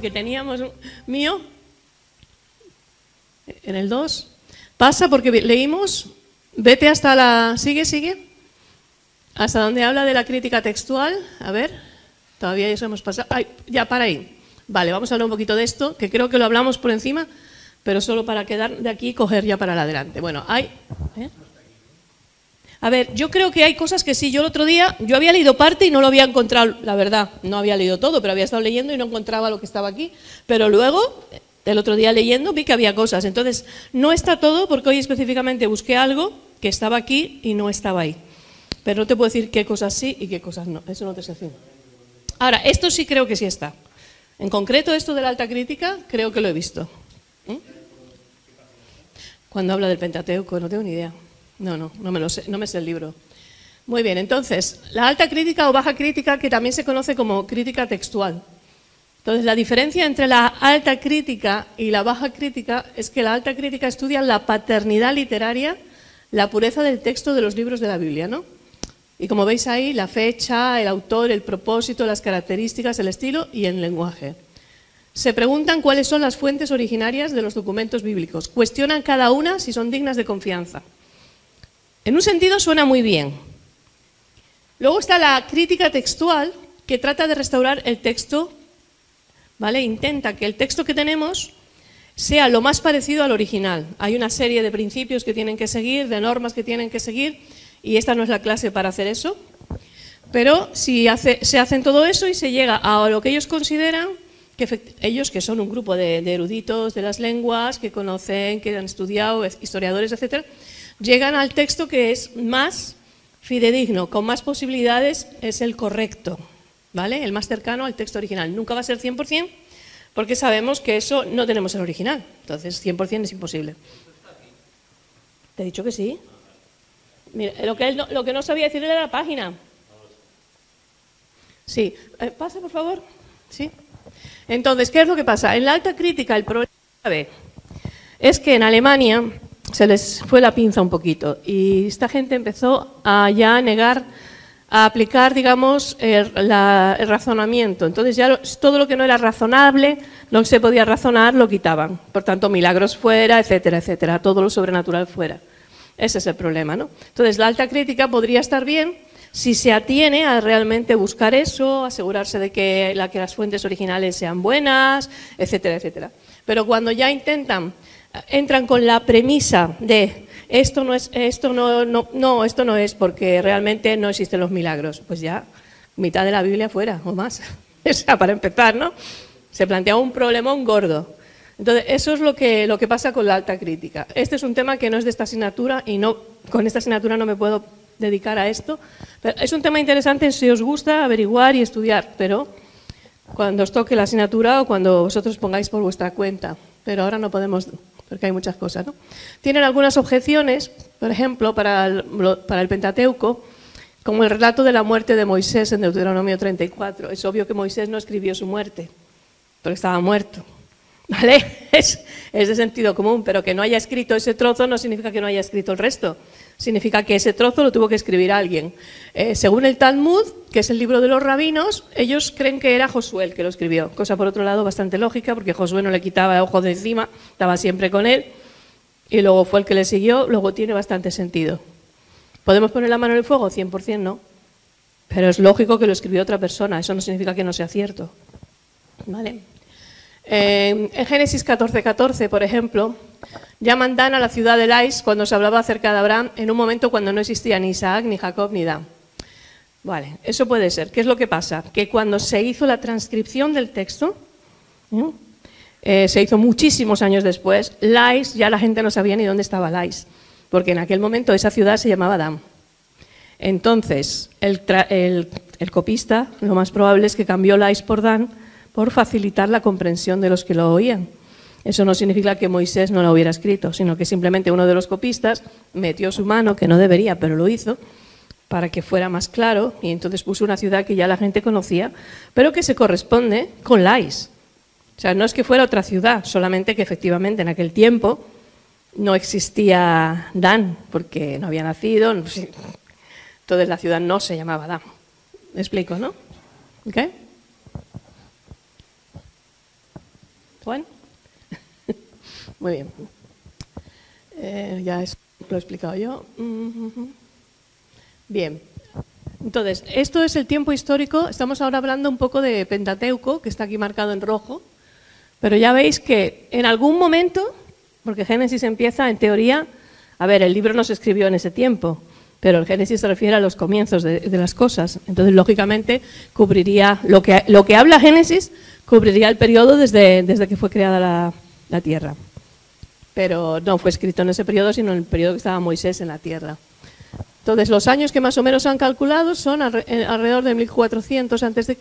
que teníamos mío, en el 2, pasa porque leímos, vete hasta la, sigue, hasta donde habla de la crítica textual, a ver, todavía eso hemos pasado, ay, ya para ahí, vale, vamos a hablar un poquito de esto, que creo que lo hablamos por encima, pero solo para quedar de aquí y coger ya para adelante. Bueno, hay... A ver, yo creo que hay cosas que sí, yo el otro día, yo había leído parte y no lo había encontrado, la verdad, no había leído todo, pero había estado leyendo y no encontraba lo que estaba aquí, pero luego, el otro día leyendo, vi que había cosas, entonces no está todo porque hoy específicamente busqué algo que estaba aquí y no estaba ahí, pero no te puedo decir qué cosas sí y qué cosas no, eso no te sé decir. Ahora, esto sí creo que sí está, en concreto esto de la alta crítica, creo que lo he visto. Cuando habla del Pentateuco, no tengo ni idea. No me lo sé, no me sé el libro. Muy bien, entonces, la alta crítica o baja crítica, que también se conoce como crítica textual. Entonces, la diferencia entre la alta crítica y la baja crítica es que la alta crítica estudia la paternidad literaria, la pureza del texto de los libros de la Biblia, ¿no? Y como veis ahí, la fecha, el autor, el propósito, las características, el estilo y el lenguaje. Se preguntan cuáles son las fuentes originarias de los documentos bíblicos. Cuestionan cada una si son dignas de confianza. En un sentido suena muy bien. Luego está la crítica textual, que trata de restaurar el texto, ¿vale? Intenta que el texto que tenemos sea lo más parecido al original. Hay una serie de principios que tienen que seguir, de normas que tienen que seguir, y esta no es la clase para hacer eso. Pero si se hacen todo eso y se llega a lo que ellos consideran, que ellos que son un grupo de eruditos de las lenguas, que conocen, que han estudiado, historiadores, etcétera, llegan al texto que es más fidedigno, con más posibilidades, es el correcto, ¿vale? El más cercano al texto original. Nunca va a ser 100%, porque sabemos que eso no tenemos el original. Entonces, 100% es imposible. ¿Te he dicho que sí? Mira, lo que no sabía decirle era la página. Sí. Pasa, por favor. Sí. Entonces, ¿qué es lo que pasa? En la alta crítica, el problema es que en Alemania se les fue la pinza un poquito y esta gente empezó a ya negar, a aplicar, digamos, el razonamiento. Entonces ya todo lo que no era razonable, no se podía razonar, lo quitaban. Por tanto, milagros fuera, etcétera, etcétera, todo lo sobrenatural fuera. Ese es el problema, ¿no? Entonces, la alta crítica podría estar bien si se atiene a realmente buscar eso, asegurarse de que las fuentes originales sean buenas, etcétera, etcétera. Pero cuando ya entran con la premisa de esto no es porque realmente no existen los milagros, pues ya mitad de la Biblia fuera o más. O sea, para empezar, ¿no? Se plantea un problemón gordo. Entonces, eso es lo que pasa con la alta crítica. Este es un tema que no es de esta asignatura y con esta asignatura no me puedo dedicar a esto. Pero es un tema interesante si os gusta averiguar y estudiar, pero cuando os toque la asignatura o cuando vosotros pongáis por vuestra cuenta. Pero ahora no podemos, porque hay muchas cosas, ¿no? Tienen algunas objeciones, por ejemplo, para el Pentateuco, como el relato de la muerte de Moisés en Deuteronomio 34. Es obvio que Moisés no escribió su muerte, porque estaba muerto. ¿Vale? Es de sentido común, pero que no haya escrito ese trozo no significa que no haya escrito el resto. Significa que ese trozo lo tuvo que escribir alguien. Según el Talmud, que es el libro de los rabinos, ellos creen que era Josué el que lo escribió. Cosa, por otro lado, bastante lógica, porque Josué no le quitaba el ojo de encima, estaba siempre con él, y luego fue el que le siguió, luego tiene bastante sentido. ¿Podemos poner la mano en el fuego? 100% no. Pero es lógico que lo escribió otra persona, eso no significa que no sea cierto. ¿Vale? En Génesis 14:14, por ejemplo, llaman Dan a la ciudad de Lais cuando se hablaba acerca de Abraham en un momento cuando no existía ni Isaac, ni Jacob, ni Dan. Vale, eso puede ser. ¿Qué es lo que pasa? Que cuando se hizo la transcripción del texto, se hizo muchísimos años después, Lais, ya la gente no sabía ni dónde estaba Lais, porque en aquel momento esa ciudad se llamaba Dan. Entonces, el copista, lo más probable es que cambió Lais por Dan, por facilitar la comprensión de los que lo oían. Eso no significa que Moisés no lo hubiera escrito, sino que simplemente uno de los copistas metió su mano, que no debería, pero lo hizo, para que fuera más claro, y entonces puso una ciudad que ya la gente conocía, pero que se corresponde con Lais. O sea, no es que fuera otra ciudad, solamente que efectivamente en aquel tiempo no existía Dan, porque no había nacido, entonces la ciudad no se llamaba Dan. ¿Me explico, no? ¿Ok? Juan. Muy bien. Ya lo he explicado yo. Bien. Entonces, esto es el tiempo histórico. Estamos ahora hablando un poco de Pentateuco, que está aquí marcado en rojo. Pero ya veis que en algún momento, porque Génesis empieza, en teoría, a ver, el libro no se escribió en ese tiempo, pero el Génesis se refiere a los comienzos de las cosas. Entonces, lógicamente, cubriría lo que habla Génesis, cubriría el periodo desde que fue creada la tierra. Pero no fue escrito en ese periodo, sino en el periodo que estaba Moisés en la tierra. Entonces, los años que más o menos han calculado son alrededor de 1400 a.C.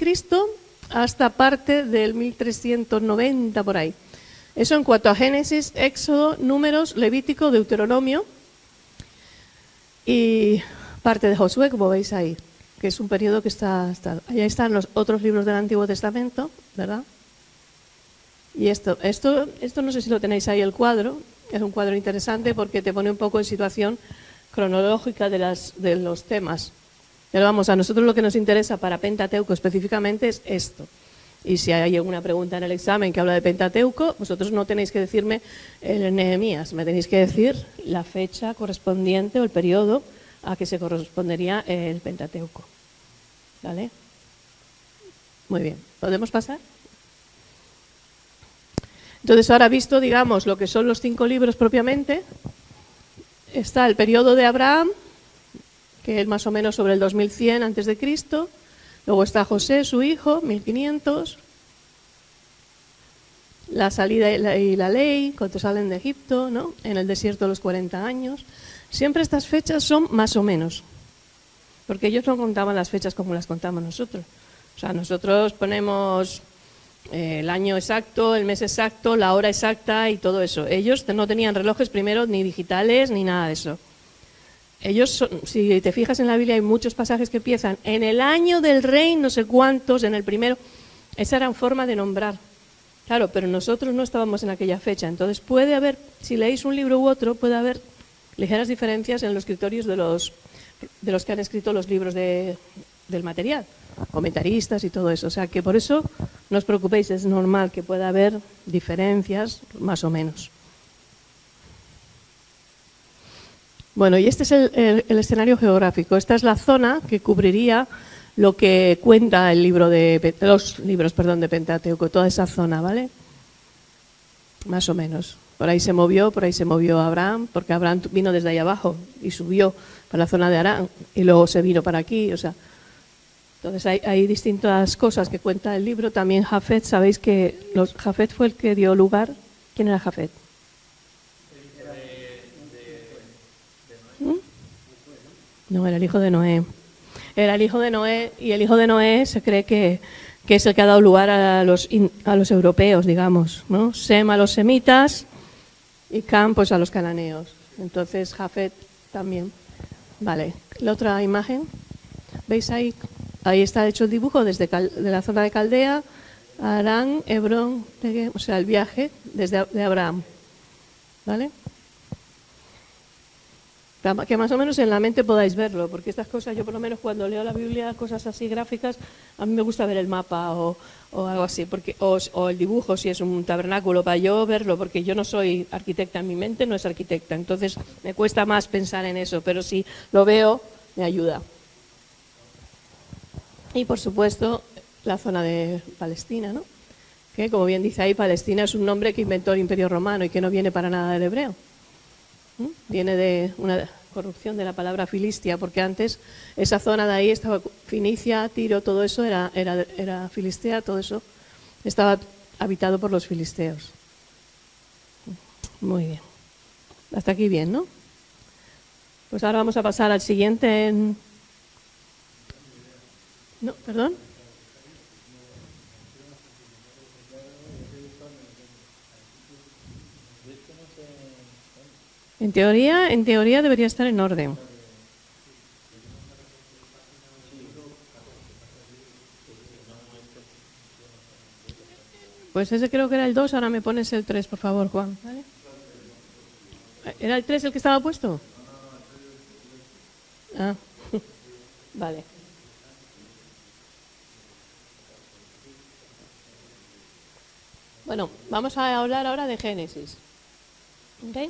hasta parte del 1390 por ahí. Eso en cuanto a Génesis, Éxodo, Números, Levítico, Deuteronomio y parte de Josué, como veis ahí, que es un periodo que está ahí están los otros libros del Antiguo Testamento, ¿verdad? Y esto no sé si lo tenéis ahí el cuadro, es un cuadro interesante porque te pone un poco en situación cronológica de los temas. Pero vamos, a nosotros lo que nos interesa para Pentateuco específicamente es esto. Y si hay alguna pregunta en el examen que habla de Pentateuco, vosotros no tenéis que decirme el Nehemías, me tenéis que decir la fecha correspondiente o el periodo a que se correspondería el Pentateuco. ¿Vale? Muy bien. ¿Podemos pasar? Entonces, ahora visto, digamos, lo que son los 5 libros propiamente, está el periodo de Abraham, que es más o menos sobre el 2100 a.C., luego está José, su hijo, 1500, la salida y la ley, cuando salen de Egipto, ¿no? En el desierto los 40 años. Siempre estas fechas son más o menos, porque ellos no contaban las fechas como las contamos nosotros. O sea, nosotros ponemos el año exacto, el mes exacto, la hora exacta y todo eso. Ellos no tenían relojes primero ni digitales ni nada de eso. Ellos, si te fijas en la Biblia, hay muchos pasajes que empiezan en el año del rey, no sé cuántos, en el primero. Esa era forma de nombrar. Claro, pero nosotros no estábamos en aquella fecha. Entonces puede haber, si leéis un libro u otro, puede haber ligeras diferencias en los criterios de los que han escrito los libros del material, comentaristas y todo eso. O sea que por eso no os preocupéis, es normal que pueda haber diferencias más o menos. Bueno, y este es el escenario geográfico. Esta es la zona que cubriría lo que cuenta el libro los libros de Pentateuco, toda esa zona, ¿vale? Más o menos. Por ahí se movió Abraham, porque Abraham vino desde ahí abajo y subió para la zona de Harán y luego se vino para aquí, o sea. Entonces hay distintas cosas que cuenta el libro. También Jafet, sabéis que Jafet fue el que dio lugar. ¿Quién era Jafet? No, era el hijo de Noé. Era el hijo de Noé, y el hijo de Noé se cree que es el que ha dado lugar a los europeos, digamos, ¿no? Sem a los semitas y Cam pues a los cananeos. Entonces Jafet también. Vale, la otra imagen. ¿Veis ahí? Ahí está hecho el dibujo de la zona de Caldea, Harán, Hebrón, o sea, el viaje de Abraham. ¿Vale? Que más o menos en la mente podáis verlo, porque estas cosas, yo por lo menos cuando leo la Biblia, cosas así gráficas, a mí me gusta ver el mapa o algo así, o el dibujo si es un tabernáculo, para yo verlo, porque yo no soy arquitecta, en mi mente no es arquitecta, entonces me cuesta más pensar en eso, pero si lo veo, me ayuda. Y por supuesto, la zona de Palestina, ¿no? Que como bien dice ahí, Palestina es un nombre que inventó el Imperio Romano y que no viene para nada del hebreo. Viene de una corrupción de la palabra Filistia, porque antes esa zona de ahí estaba Finicia, Tiro, todo eso era filistea, todo eso estaba habitado por los filisteos. Muy bien. Hasta aquí bien, ¿no? Pues ahora vamos a pasar al siguiente. No, perdón. En teoría debería estar en orden. Pues ese creo que era el 2, ahora me pones el 3, por favor, Juan. ¿Vale? ¿Era el 3 el que estaba puesto? Ah, vale. Bueno, vamos a hablar ahora de Génesis. ¿Okay?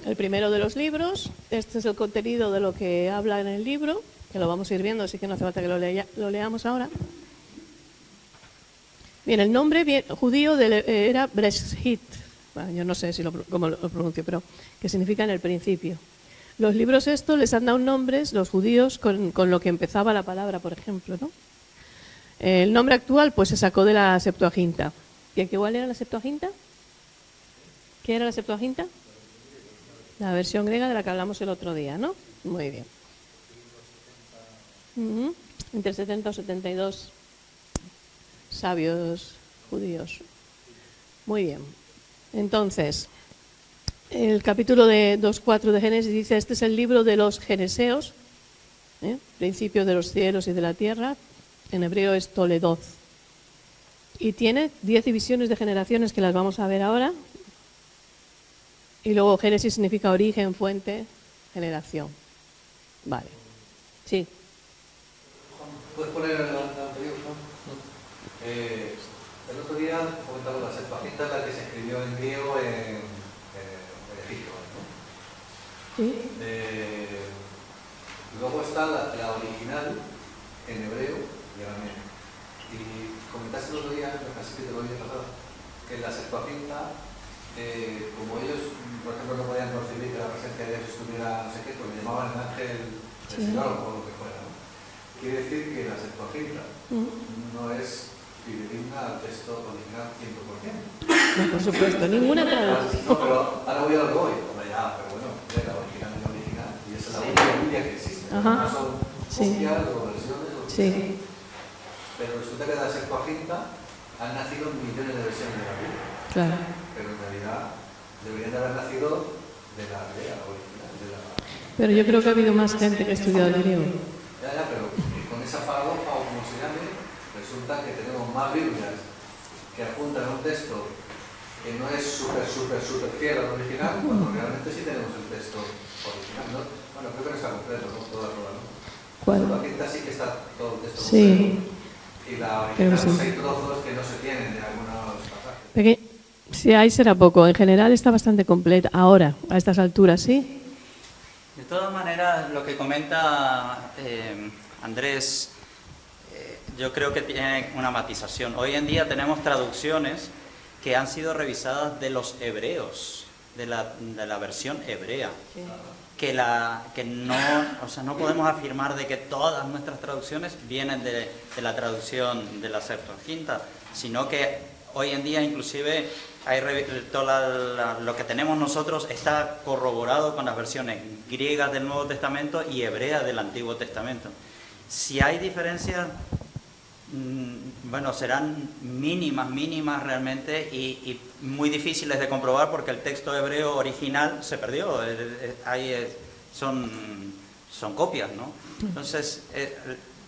El primero de los libros. Este es el contenido de lo que habla en el libro, que lo vamos a ir viendo, así que no hace falta que lo leamos ahora. Bien, el nombre judío era Breshit. Bueno, yo no sé cómo lo pronuncio, pero que significa en el principio. Los libros estos les han dado nombres, los judíos, con lo que empezaba la palabra, por ejemplo, ¿no? El nombre actual pues se sacó de la Septuaginta. ¿Qué igual era la Septuaginta? ¿Qué era la Septuaginta? La versión griega de la que hablamos el otro día, ¿no? Muy bien. Entre 70 o 72 sabios judíos. Muy bien. Entonces, el capítulo 2.4 de Génesis dice, este es el libro de los geneseos, principio de los cielos y de la tierra. En hebreo es Toledoth. Y tiene 10 divisiones de generaciones que las vamos a ver ahora. Y luego Génesis significa origen, fuente, generación. Vale. Sí. ¿Puedes poner el anterior, Juan? El otro día comentaba la Septuaginta, la que se escribió en griego en Egipto, ¿no? Sí. Luego está la original en hebreo y arameo. Y comentaste el otro día, casi que te lo había pasado, que la Septuaginta, como ellos, por ejemplo, no podían concebir que la presencia de Dios estuviera, no sé qué, pues le llamaban el ángel del Señor o lo que fuera, ¿no? Quiere decir que la Septuaginta no es fidedigna al texto original 100%. No, por supuesto, ninguna traducción. No, pero ahora voy a lo que voy. Ya, pero bueno, la original es la original. Y esa es la única Biblia que existe. Ajá. No son copias o versiones. Sí. Pero resulta que de la Septuaginta han nacido millones de versiones de la Biblia. Claro. Pero en realidad deberían de haber nacido de la griega original. Pero yo creo que ha habido más gente que ha estudiado el griego. Ya, pero con esa paradoja o como se llame, resulta que tenemos más Biblias que apuntan a un texto que no es súper fiel al original, cuando realmente sí tenemos el texto original, ¿no? Bueno, creo que no está completo, ¿no? Toda la ¿no? ¿Cuál? La quinta sí que está todo el texto sí. completo. Y la original sí. Hay trozos que no se tienen de algunos pasajes. Si hay será poco, en general está bastante completa. Ahora, a estas alturas, ¿sí? De todas maneras, lo que comenta Andrés, yo creo que tiene una matización. Hoy en día tenemos traducciones que han sido revisadas de los hebreos, de la versión hebrea, sí. que no, o sea, no podemos afirmar de que todas nuestras traducciones vienen de la traducción de la Septuaginta, sino que hoy en día inclusive lo que tenemos nosotros está corroborado con las versiones griegas del Nuevo Testamento y hebreas del Antiguo Testamento. Si hay diferencias, bueno, serán mínimas realmente y muy difíciles de comprobar porque el texto hebreo original se perdió. Son copias, ¿no? Entonces,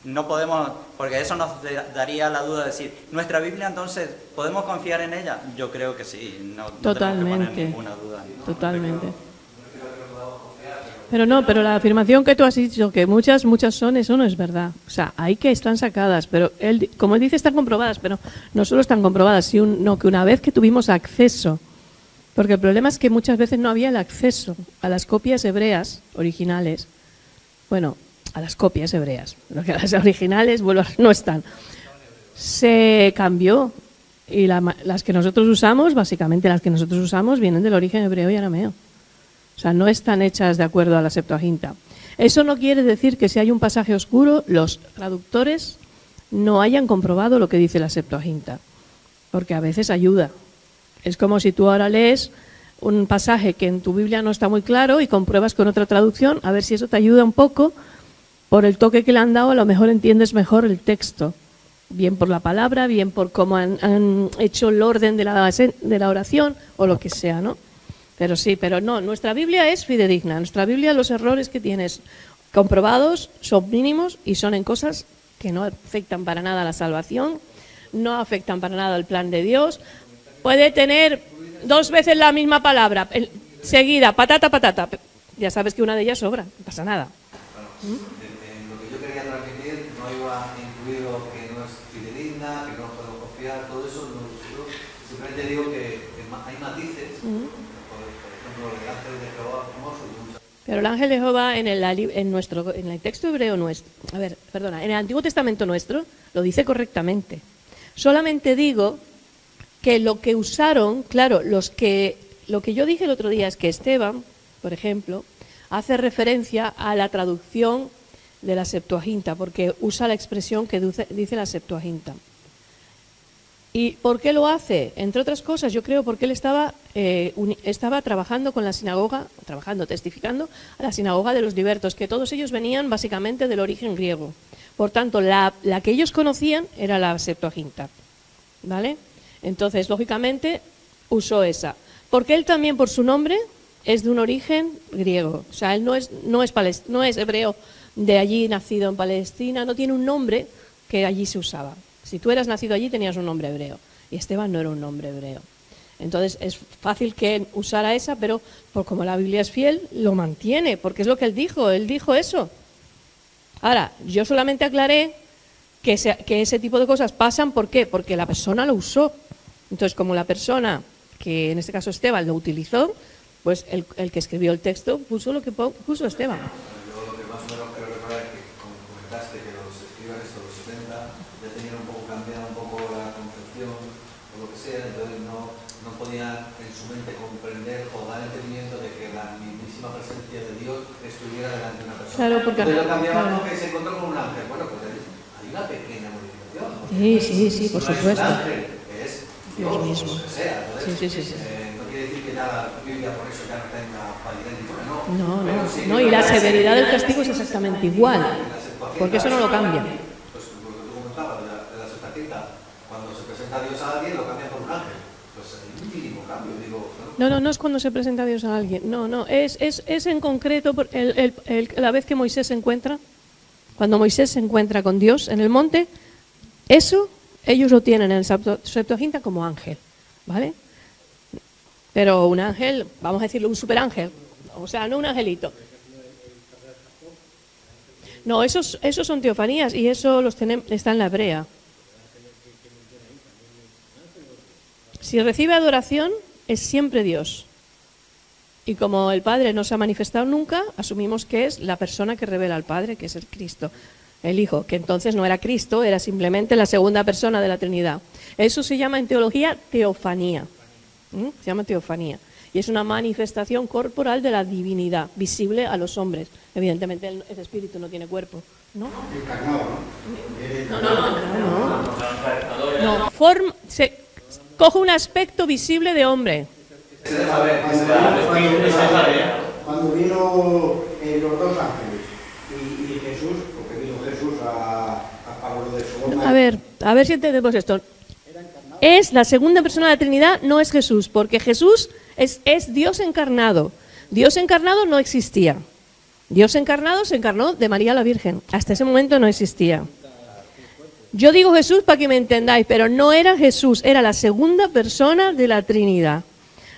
no podemos, porque eso nos daría la duda de decir, ¿nuestra Biblia entonces podemos confiar en ella? Yo creo que sí, no tenemos que poner ninguna duda. Totalmente. Pero la afirmación que tú has dicho, que muchas son, eso no es verdad. O sea, hay que están sacadas, pero como él dice, están comprobadas, pero no solo están comprobadas, sino que una vez que tuvimos acceso, porque el problema es que muchas veces no había el acceso a las copias hebreas originales, bueno, a las copias hebreas, porque las originales no están. Se cambió y las que nosotros usamos, básicamente las que nosotros usamos, vienen del origen hebreo y arameo. O sea, no están hechas de acuerdo a la Septuaginta. Eso no quiere decir que si hay un pasaje oscuro, los traductores no hayan comprobado lo que dice la Septuaginta, porque a veces ayuda. Es como si tú ahora lees un pasaje que en tu Biblia no está muy claro y compruebas con otra traducción, a ver si eso te ayuda un poco. Por el toque que le han dado, a lo mejor entiendes mejor el texto. Bien por la palabra, bien por cómo han hecho el orden de la oración o lo que sea, ¿no? Pero sí, pero no, nuestra Biblia es fidedigna. Nuestra Biblia, los errores que tienes comprobados son mínimos y son en cosas que no afectan para nada a la salvación, no afectan para nada al plan de Dios. Puede tener 2 veces la misma palabra, seguida, patata. Ya sabes que una de ellas sobra, no pasa nada. Bueno, lo que yo quería transmitir no iba a incluir lo que no es fidedigna, que no podemos desafiar todo eso, yo simplemente digo que hay matices, por ejemplo, el ángel de Jehová famoso y muchas. Pero el ángel de Jehová en el texto hebreo nuestro, en el Antiguo Testamento nuestro, lo dice correctamente. Solamente digo que lo que usaron, claro, lo que yo dije el otro día es que Esteban, por ejemplo, hace referencia a la traducción de la Septuaginta, porque usa la expresión que dice la Septuaginta. ¿Y por qué lo hace? Entre otras cosas, yo creo porque él estaba trabajando con la sinagoga, testificando a la sinagoga de los libertos, que todos ellos venían básicamente del origen griego. Por tanto, la que ellos conocían era la Septuaginta, ¿vale? Entonces, lógicamente, usó esa. Porque él también, por su nombre, es de un origen griego. O sea, él no es hebreo de allí, nacido en Palestina, no tiene un nombre que allí se usaba. Si tú eras nacido allí, tenías un nombre hebreo. Y Esteban no era un nombre hebreo. Entonces, es fácil que él usara esa, pero como la Biblia es fiel, lo mantiene, porque es lo que él dijo eso. Ahora, yo solamente aclaré que ese tipo de cosas pasan, ¿por qué? Porque la persona lo usó. Entonces, como la persona, que en este caso Esteban, lo utilizó, pues el que escribió el texto puso lo que puso Esteban. Yo lo que más o menos quiero recordar es que, como comentaste, que los escribas estos, los 70, ya tenían un poco cambiado un poco la concepción o lo que sea, entonces no podían en su mente comprender o dar entendimiento de que la mismísima presencia de Dios estuviera delante de una persona. Claro, porque entonces lo cambiaban porque se encontró con un ángel. Bueno, pues hay una pequeña modificación, ¿no? Sí, por supuesto. Es un ángel, que es Dios mismo. Lo que sea. Entonces, Sí. no quiere decir que la Biblia por eso ya no tenga idéntica, no. No, y la severidad del castigo es exactamente igual, porque eso no lo cambia. Pues lo que tú comentabas de la Septuaginta, cuando se presenta a Dios a alguien, lo cambian por un ángel. Pues hay un mínimo cambio, digo. No es cuando se presenta a Dios a alguien. No, es en concreto la vez que Moisés se encuentra, cuando Moisés se encuentra con Dios en el monte, eso ellos lo tienen en el Septuaginta como ángel, ¿vale? Pero un ángel, vamos a decirlo, un superángel, o sea, no un angelito. No, esos son teofanías y eso está en la hebrea. Si recibe adoración, es siempre Dios. Y como el Padre no se ha manifestado nunca, asumimos que es la persona que revela al Padre, que es el Cristo, el Hijo, que entonces no era Cristo, era simplemente la segunda persona de la Trinidad. Eso se llama en teología teofanía. Se llama teofanía. Y es una manifestación corporal de la divinidad, visible a los hombres. Evidentemente el espíritu no tiene cuerpo, ¿no? No. Coge un aspecto visible de hombre. Cuando vino los dos ángeles y Jesús, porque vino Jesús a Pablo de Sodoma. A ver si entendemos esto. Es la segunda persona de la Trinidad, no es Jesús, porque Jesús es Dios encarnado. Dios encarnado no existía. Dios encarnado se encarnó de María la Virgen. Hasta ese momento no existía. Yo digo Jesús para que me entendáis, pero no era Jesús, era la segunda persona de la Trinidad.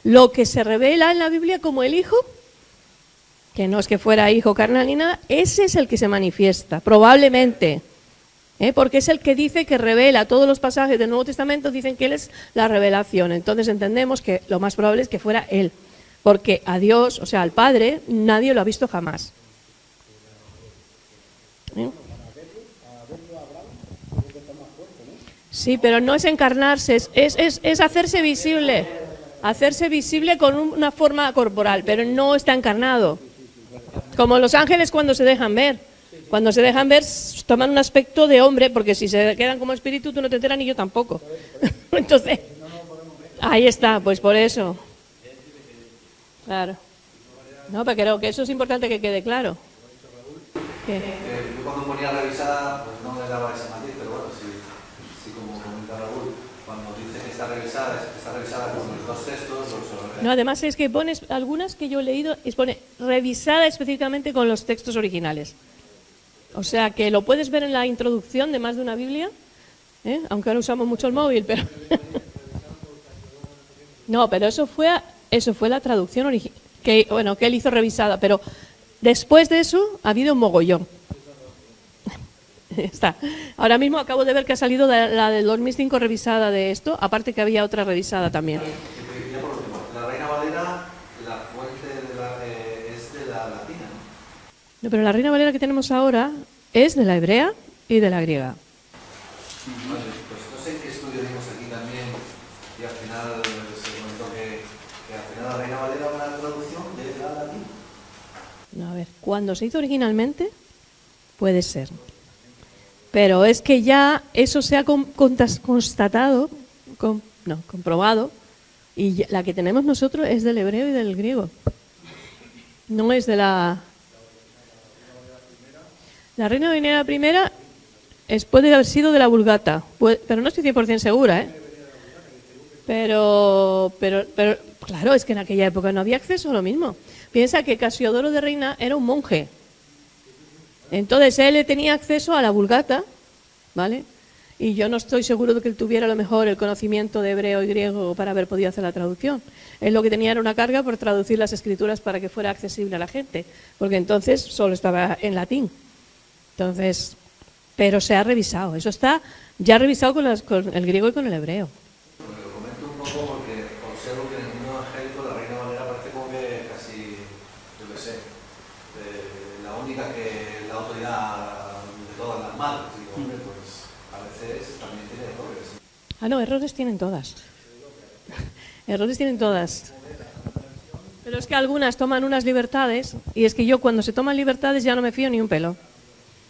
Lo que se revela en la Biblia como el Hijo, que no es que fuera hijo carnal ni nada, ese es el que se manifiesta, probablemente. Porque es el que dice que revela todos los pasajes del Nuevo Testamento, dicen que Él es la revelación. Entonces entendemos que lo más probable es que fuera Él, porque a Dios, o sea, al Padre, nadie lo ha visto jamás. Sí, pero no es encarnarse, es hacerse visible con una forma corporal, pero no está encarnado. Como los ángeles cuando se dejan ver. Cuando se dejan ver, toman un aspecto de hombre, porque si se quedan como espíritu, tú no te enteras ni yo tampoco. Entonces, ahí está, pues por eso. Claro. No, pero creo que eso es importante que quede claro. ¿Qué? Yo cuando ponía revisada, pues no me daba ese matiz, pero bueno, sí como comenta Raúl, cuando dice que está revisada con los dos textos. No, además es que pones algunas que yo he leído, pone revisada específicamente con los textos originales. O sea que lo puedes ver en la introducción de más de una Biblia, aunque ahora usamos mucho el móvil, pero no, pero eso fue la traducción original, que él hizo revisada, pero después de eso ha habido un mogollón. Está. Ahora mismo acabo de ver que ha salido la del 2005 revisada de esto, aparte que había otra revisada también. Y ya por último, la Reina Valera, la fuente es de la latina, ¿no? No, pero la Reina Valera que tenemos ahora es de la hebrea y de la griega. Vale, pues no sé en qué estudio vimos aquí también y al final se comentó que al final la Reina Valera era una traducción de la latina. No, a ver, cuando se hizo originalmente, puede ser. Pero es que ya eso se ha constatado, comprobado, y ya, la que tenemos nosotros es del hebreo y del griego. No es de la... La Reina Valera primera puede haber sido de la Vulgata, pero no estoy 100% segura, ¿eh? Pero, claro, es que en aquella época no había acceso a lo mismo. Piensa que Casiodoro de Reina era un monje. Entonces él tenía acceso a la Vulgata, ¿vale? Y yo no estoy seguro de que él tuviera a lo mejor el conocimiento de hebreo y griego para haber podido hacer la traducción. Él lo que tenía era una carga por traducir las escrituras para que fuera accesible a la gente, porque entonces solo estaba en latín. Entonces, pero se ha revisado, eso está ya revisado con el griego y con el hebreo. Lo comento un poco porque observo que en el mundo evangélico la Reina Valera parece como que casi, yo qué sé, la única que la autoridad de todas las madres. Digo, hombre, pues a veces también tiene errores. Ah, no, errores tienen todas. Errores tienen todas. Pero es que algunas toman unas libertades, y es que yo cuando se toman libertades ya no me fío ni un pelo.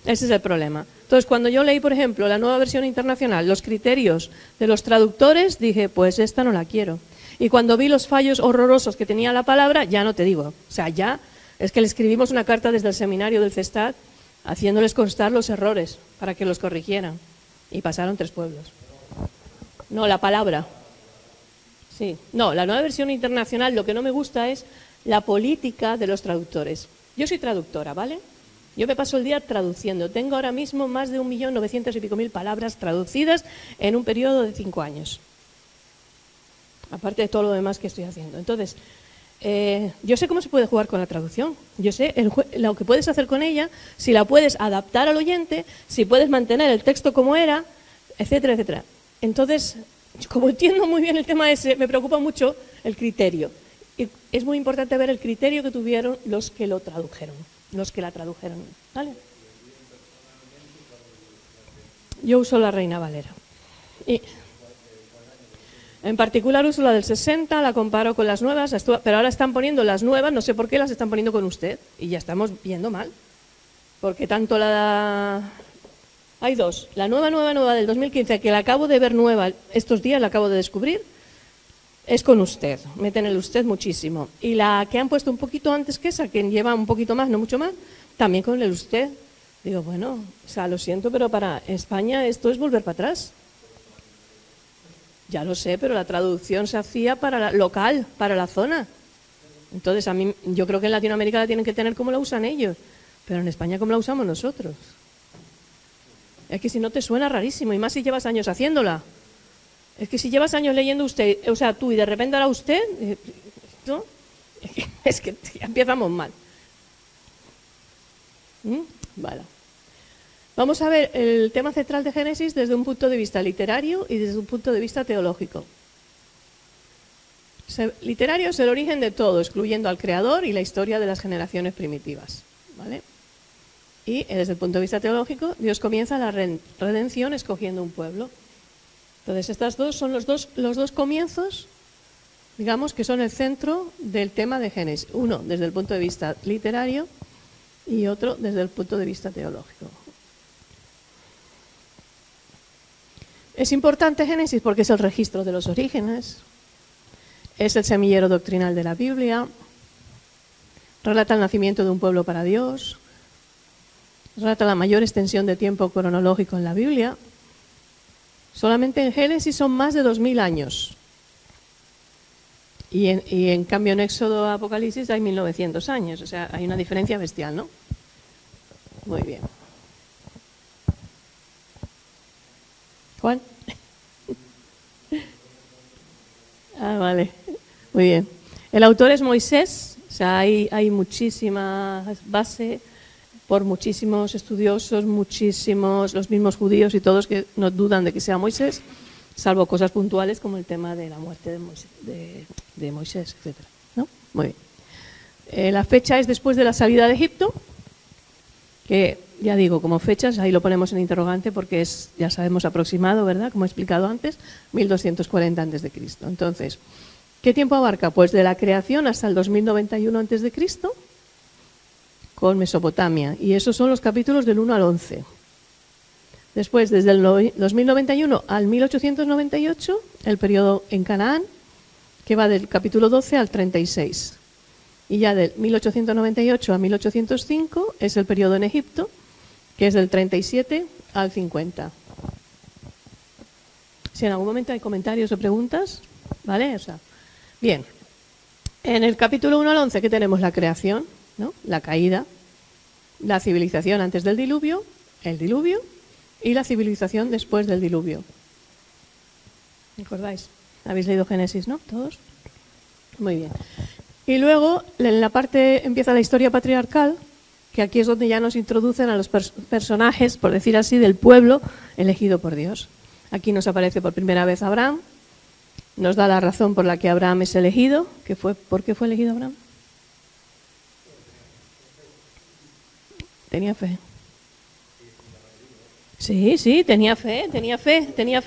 Ese es el problema. Entonces, cuando yo leí, por ejemplo, la nueva versión internacional, los criterios de los traductores, dije, pues esta no la quiero. Y cuando vi los fallos horrorosos que tenía la palabra, ya no te digo. O sea, ya es que le escribimos una carta desde el seminario del CESTAT haciéndoles constar los errores para que los corrigieran. Y pasaron 3 pueblos. No, la palabra. Sí. No, la nueva versión internacional, lo que no me gusta es la política de los traductores. Yo soy traductora, ¿vale? Yo me paso el día traduciendo. Tengo ahora mismo más de 1.900.000 y pico palabras traducidas en un periodo de 5 años. Aparte de todo lo demás que estoy haciendo. Entonces, yo sé cómo se puede jugar con la traducción. Yo sé lo que puedes hacer con ella, si la puedes adaptar al oyente, si puedes mantener el texto como era, etcétera, etcétera. Entonces, como entiendo muy bien el tema ese, me preocupa mucho el criterio. Y es muy importante ver el criterio que tuvieron los que lo tradujeron. Los que la tradujeron, ¿vale? Yo uso la Reina Valera. Y en particular uso la del 60, la comparo con las nuevas, pero ahora están poniendo las nuevas, no sé por qué las están poniendo con usted, y ya estamos viendo mal. Porque tanto hay 2, la nueva del 2015, que la acabo de ver nueva, estos días la acabo de descubrir, es con usted, meten el usted muchísimo. Y la que han puesto un poquito antes que esa, que lleva un poquito más, no mucho más, también con el usted. Digo, bueno, o sea, lo siento, pero para España esto es volver para atrás. Ya lo sé, pero la traducción se hacía para local, para la zona. Entonces, yo creo que en Latinoamérica la tienen que tener como la usan ellos, pero en España como la usamos nosotros. Es que si no te suena rarísimo, y más si llevas años haciéndola. Es que si llevas años leyendo usted, o sea, tú, y de repente ahora usted, ¿no? Es que ya empezamos mal. Vale. Vamos a ver el tema central de Génesis desde un punto de vista literario y desde un punto de vista teológico. Literario es el origen de todo, excluyendo al Creador y la historia de las generaciones primitivas, ¿vale? Y desde el punto de vista teológico, Dios comienza la redención escogiendo un pueblo. Entonces, estas dos son los dos comienzos, digamos, que son el centro del tema de Génesis. Uno desde el punto de vista literario y otro desde el punto de vista teológico. Es importante Génesis porque es el registro de los orígenes, es el semillero doctrinal de la Biblia, relata el nacimiento de un pueblo para Dios, relata la mayor extensión de tiempo cronológico en la Biblia. Solamente en Génesis son más de 2000 años. Y en cambio en Éxodo Apocalipsis hay 1900 años. O sea, hay una diferencia bestial, ¿no? Muy bien. ¿Juan? Ah, vale. Muy bien. El autor es Moisés. O sea, hay muchísima base por muchísimos estudiosos, los mismos judíos y todos que no dudan de que sea Moisés, salvo cosas puntuales como el tema de la muerte de Moisés, etc. ¿No? Muy bien. La fecha es después de la salida de Egipto, que ya digo, como fechas, ahí lo ponemos en interrogante porque es, ya sabemos, aproximado, ¿verdad? Como he explicado antes, 1240 a.C. Entonces, ¿qué tiempo abarca? Pues de la creación hasta el 2091 a.C., con Mesopotamia. Y esos son los capítulos del 1 al 11. Después, desde el 2091 al 1898, el periodo en Canaán, que va del capítulo 12 al 36. Y ya del 1898 a 1805 es el periodo en Egipto, que es del 37 al 50. Si en algún momento hay comentarios o preguntas, ¿vale? Bien, en el capítulo 1 al 11, ¿qué tenemos? La creación, ¿no? La caída, la civilización antes del diluvio, el diluvio y la civilización después del diluvio. ¿Recordáis? ¿Habéis leído Génesis, no? ¿Todos? Muy bien. Y luego, en la parte, empieza la historia patriarcal, que aquí es donde ya nos introducen a los personajes, por decir así, del pueblo elegido por Dios. Aquí nos aparece por primera vez Abraham, nos da la razón por la que Abraham es elegido. ¿Por qué fue elegido Abraham? Tenía fe. Sí, tenía fe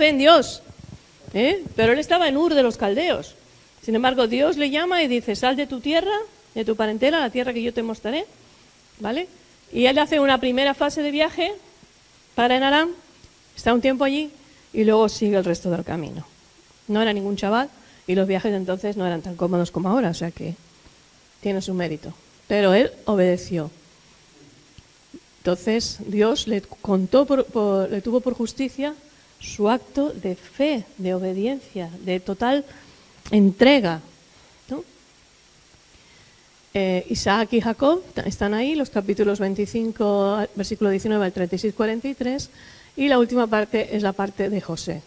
en Dios. Pero él estaba en Ur de los Caldeos. Sin embargo, Dios le llama y dice, sal de tu tierra, de tu parentela, a la tierra que yo te mostraré, ¿vale? Y él hace una primera fase de viaje, para en Aram, está un tiempo allí y luego sigue el resto del camino. No era ningún chaval y los viajes entonces no eran tan cómodos como ahora, o sea que tiene su mérito. Pero él obedeció. Entonces Dios le tuvo por justicia su acto de fe, de obediencia, de total entrega, ¿no? Isaac y Jacob están ahí, los capítulos 25, versículo 19 al 36-43, y la última parte es la parte de José.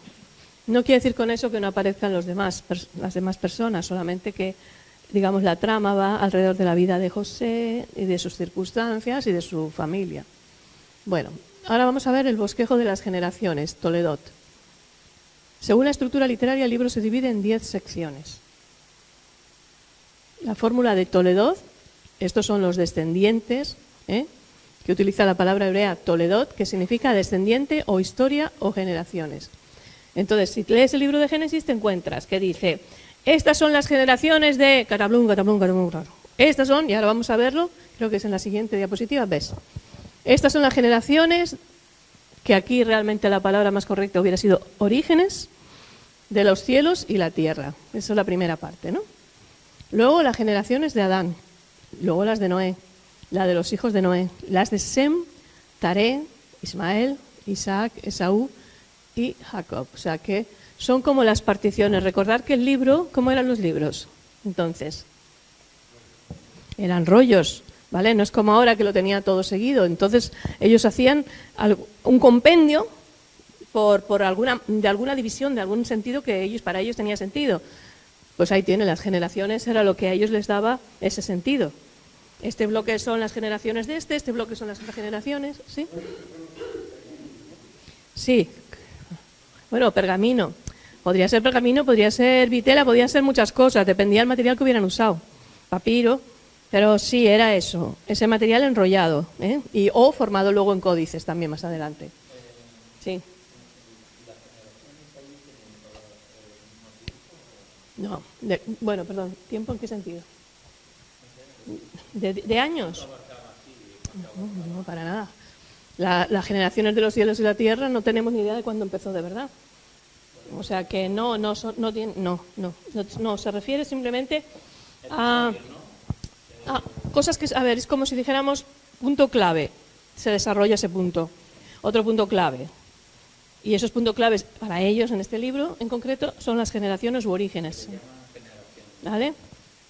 No quiere decir con eso que no aparezcan las demás personas, solamente que, digamos, la trama va alrededor de la vida de José y de sus circunstancias y de su familia. Bueno, ahora vamos a ver el bosquejo de las generaciones, Toledot. Según la estructura literaria, el libro se divide en 10 secciones. La fórmula de Toledot, estos son los descendientes, que utiliza la palabra hebrea Toledot, que significa descendiente o historia o generaciones. Entonces, si lees el libro de Génesis, te encuentras que dice, estas son las generaciones de Catablum, Catablum, Catablum. Estas son, y ahora vamos a verlo, creo que es en la siguiente diapositiva, ves. Estas son las generaciones, que aquí realmente la palabra más correcta hubiera sido orígenes, de los cielos y la tierra. Esa es la primera parte, ¿no? Luego las generaciones de Adán, luego las de Noé, la de los hijos de Noé, las de Sem, Taré, Ismael, Isaac, Esaú y Jacob. O sea que son como las particiones. Recordad que el libro, ¿cómo eran los libros? Entonces, eran rollos, ¿vale? No es como ahora que lo tenía todo seguido. Entonces, ellos hacían un compendio de alguna división, de algún sentido que para ellos tenía sentido. Pues ahí tienen, las generaciones era lo que a ellos les daba ese sentido. Este bloque son las generaciones de este bloque son las otras generaciones, ¿sí? Sí. Bueno, pergamino. Podría ser pergamino, podría ser vitela, podría ser muchas cosas, dependía del material que hubieran usado. Papiro, pero sí, era eso, ese material enrollado, o formado luego en códices también más adelante. Sí. No, bueno, perdón, ¿tiempo en qué sentido? ¿De años? No, para nada. Las generaciones de los cielos y la tierra no tenemos ni idea de cuándo empezó de verdad. O sea que no, se refiere simplemente a cosas que, a ver, es como si dijéramos punto clave, se desarrolla ese punto, otro punto clave. Y esos puntos claves para ellos en este libro en concreto son las generaciones u orígenes. ¿Vale?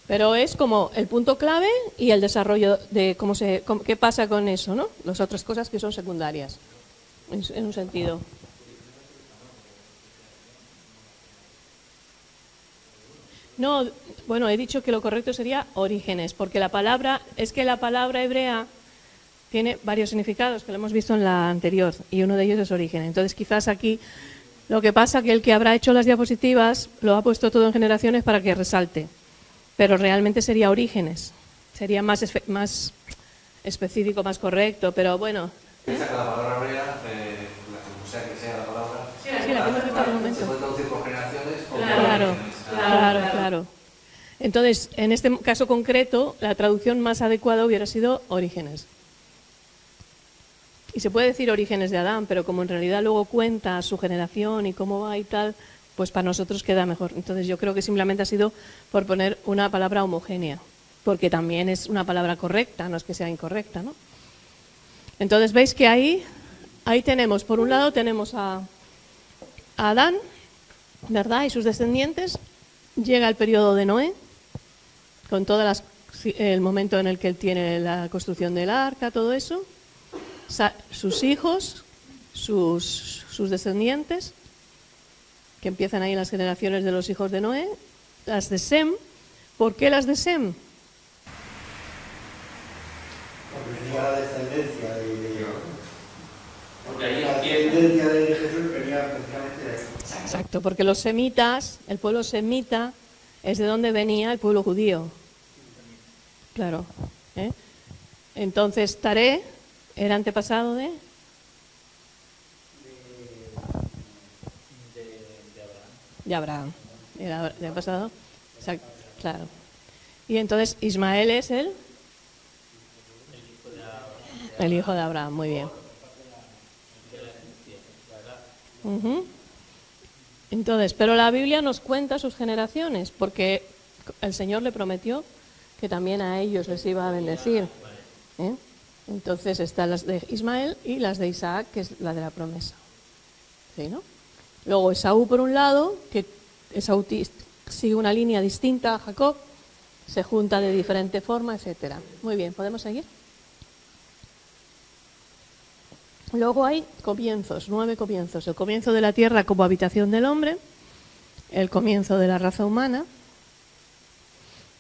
Pero es como el punto clave y el desarrollo de qué pasa con eso, ¿no? Las otras cosas que son secundarias, en un sentido. No, bueno, he dicho que lo correcto sería orígenes, porque la palabra hebrea tiene varios significados que lo hemos visto en la anterior y uno de ellos es origen. Entonces quizás aquí lo que pasa que el que habrá hecho las diapositivas lo ha puesto todo en generaciones para que resalte, pero realmente sería orígenes, sería más específico, más correcto, pero bueno. Piensa que la palabra hebrea, como sea que sea la palabra, Sí, la que hemos visto en un momento. se puede traducir por generaciones o por Claro, orígenes. claro. Entonces, en este caso concreto, la traducción más adecuada hubiera sido orígenes. Y se puede decir orígenes de Adán, pero como en realidad luego cuenta su generación y cómo va y tal, pues para nosotros queda mejor. Entonces yo creo que simplemente ha sido por poner una palabra homogénea, porque también es una palabra correcta, no es que sea incorrecta, ¿no? Entonces veis que ahí tenemos, por un lado tenemos a Adán, ¿verdad? Y sus descendientes. Llega el periodo de Noé, con el momento en el que él tiene la construcción del arca, todo eso. Sus hijos, sus descendientes, que empiezan ahí las generaciones de los hijos de Noé, las de Sem. ¿Por qué las de Sem? Porque venía la descendencia Porque ahí la empieza. descendencia de Jesús venía precisamente de ahí. Exacto, porque los semitas, el pueblo semita, es de donde venía el pueblo judío. Claro. Entonces, Taré era antepasado de Abraham. Era de pasado. Exacto, claro. Y entonces Ismael es el hijo de Abraham, muy bien. Ujú. Entonces, pero la Biblia nos cuenta sus generaciones, porque el Señor le prometió que también a ellos les iba a bendecir. Entonces están las de Ismael y las de Isaac, que es la de la promesa. ¿Sí, no? Luego Esaú, por un lado, que Esaú sigue una línea distinta a Jacob, se junta de diferente forma, etcétera. Muy bien, ¿podemos seguir? Luego hay comienzos, 9 comienzos. El comienzo de la tierra como habitación del hombre, el comienzo de la raza humana,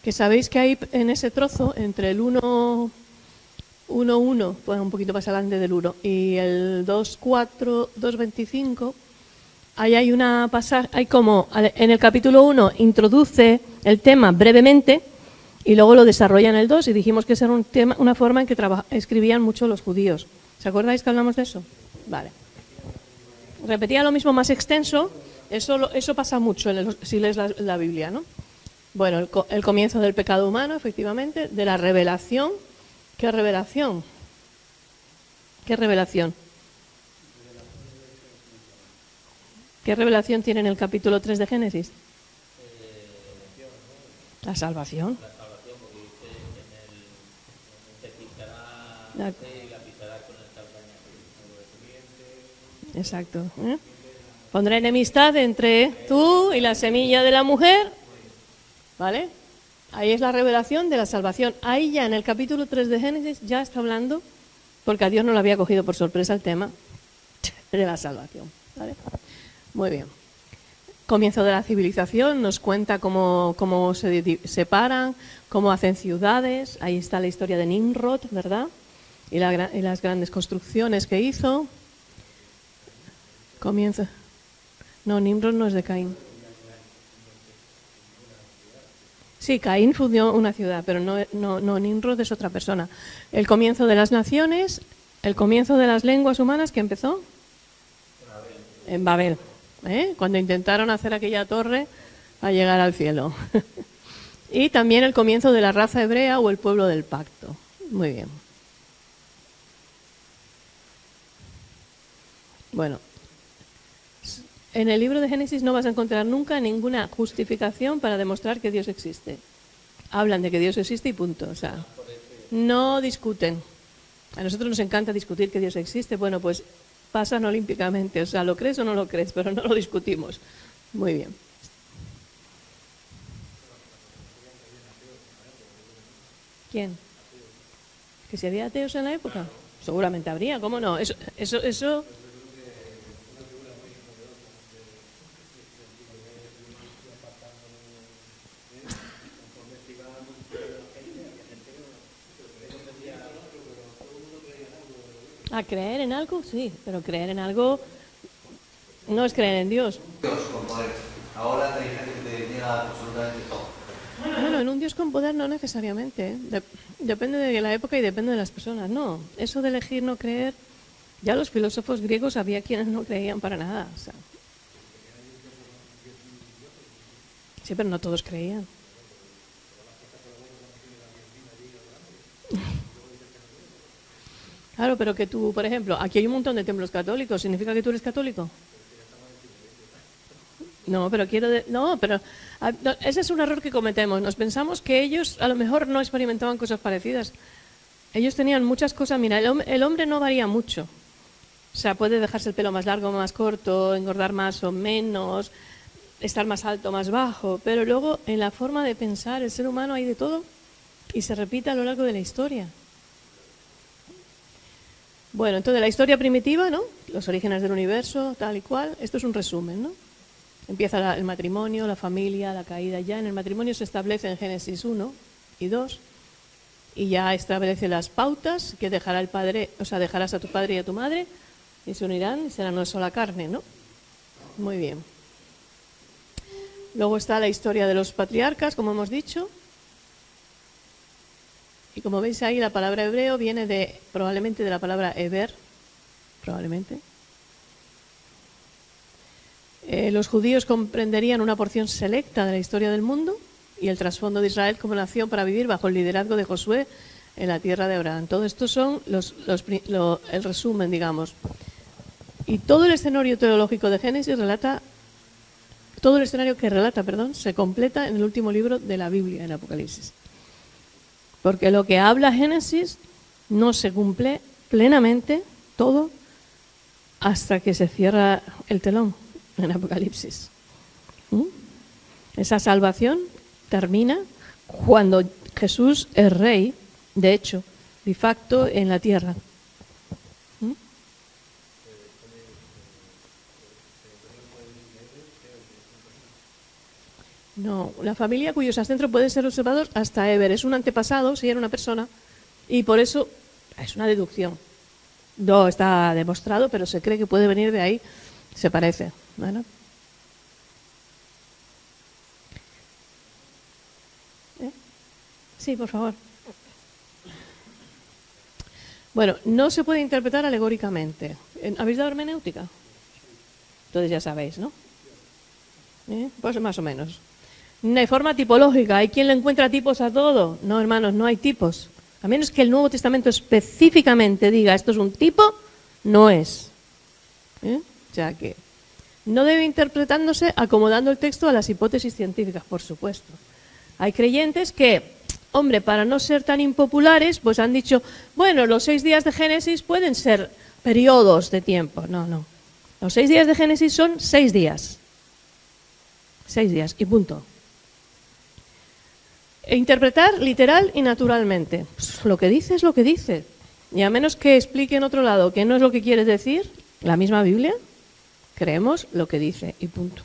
que sabéis que hay en ese trozo, entre el 1.1, pues un poquito más adelante del 1, y el 2.4, 2.25, ahí hay una pasaje, hay como, en el capítulo 1 introduce el tema brevemente, y luego lo desarrolla en el 2, y dijimos que ese era una forma en que escribían mucho los judíos. ¿Os acordáis que hablamos de eso? Vale. Repetía lo mismo más extenso, eso pasa mucho si lees la Biblia, ¿no? Bueno, el comienzo del pecado humano, efectivamente, de la revelación. ¿Qué revelación? ¿Qué revelación? ¿Qué revelación tiene en el capítulo 3 de Génesis? La salvación. La salvación, porque dice te pisará y la pisará con el calcañar. Exacto. Pondré enemistad entre tú y la semilla de la mujer. ¿Vale? Ahí es la revelación de la salvación. Ahí ya en el capítulo 3 de Génesis ya está hablando, porque a Dios no le había cogido por sorpresa el tema de la salvación. ¿Vale? Muy bien. Comienzo de la civilización, nos cuenta cómo se separan, cómo hacen ciudades. Ahí está la historia de Nimrod, ¿verdad? Y las grandes construcciones que hizo. Comienza. No, Nimrod no es de Caín. Sí, Caín fundió una ciudad, pero no, Nimrod es otra persona. El comienzo de las naciones, el comienzo de las lenguas humanas, que empezó en Babel, cuando intentaron hacer aquella torre a llegar al cielo. Y también el comienzo de la raza hebrea o el pueblo del pacto. Muy bien. Bueno, en el libro de Génesis no vas a encontrar nunca ninguna justificación para demostrar que Dios existe. Hablan de que Dios existe y punto. O sea, no discuten. A nosotros nos encanta discutir que Dios existe. Bueno, pues pasan olímpicamente. O sea, lo crees o no lo crees, pero no lo discutimos. Muy bien. ¿Quién? ¿Que si había ateos en la época? Seguramente habría, ¿cómo no? Eso. A creer en algo, sí, pero creer en algo no es creer en Dios. Dios con poder. Ahora hay gente que te niega absolutamente todo. Bueno, en un Dios con poder no necesariamente. Depende de la época y depende de las personas. No, eso de elegir no creer, ya los filósofos griegos había quienes no creían para nada. O sea. Sí, pero no todos creían. Claro, pero que tú, por ejemplo, aquí hay un montón de templos católicos, ¿significa que tú eres católico? No, pero ese es un error que cometemos. Nos pensamos que ellos a lo mejor no experimentaban cosas parecidas. Ellos tenían muchas cosas. Mira, el hombre no varía mucho. O sea, puede dejarse el pelo más largo o más corto, engordar más o menos, estar más alto o más bajo. Pero luego, en la forma de pensar, el ser humano hay de todo y se repite a lo largo de la historia. Bueno, entonces la historia primitiva, ¿no? Los orígenes del universo, tal y cual. Esto es un resumen, ¿no? Empieza el matrimonio, la familia, la caída. Ya en el matrimonio se establece en Génesis 1 y 2 y ya establece las pautas que dejará el padre, o sea, dejarás a tu padre y a tu madre y se unirán y serán una sola carne, ¿no? Muy bien. Luego está la historia de los patriarcas, como hemos dicho. Y como veis ahí, la palabra hebreo viene probablemente de la palabra heber, probablemente. Los judíos comprenderían una porción selecta de la historia del mundo y el trasfondo de Israel como nación para vivir bajo el liderazgo de Josué en la tierra de Abraham. Todo esto son el resumen, digamos. Y todo el escenario teológico de Génesis todo el escenario que relata, se completa en el último libro de la Biblia, en Apocalipsis. Porque lo que habla Génesis no se cumple plenamente todo hasta que se cierra el telón en Apocalipsis. Esa salvación termina cuando Jesús es rey, de hecho, de facto, en la tierra. No, la familia cuyos ancestros pueden ser observados hasta Eber. Es un antepasado, si era una persona, y por eso es una deducción. No está demostrado, pero se cree que puede venir de ahí. Se parece. Bueno. Sí, por favor. Bueno, no se puede interpretar alegóricamente. ¿Habéis dado hermenéutica? Entonces ya sabéis, ¿no? Pues más o menos. No hay forma tipológica. ¿Hay quien le encuentra tipos a todo? No, hermanos, no hay tipos. A menos que el Nuevo Testamento específicamente diga esto es un tipo, no es. O sea que no debe interpretándose acomodando el texto a las hipótesis científicas, por supuesto. Hay creyentes que, hombre, para no ser tan impopulares, pues han dicho, bueno, los 6 días de Génesis pueden ser periodos de tiempo. No, no. Los 6 días de Génesis son 6 días. 6 días y punto. E interpretar literal y naturalmente. Pues lo que dice es lo que dice. Y a menos que explique en otro lado que no es lo que quiere decir, la misma Biblia, creemos lo que dice y punto.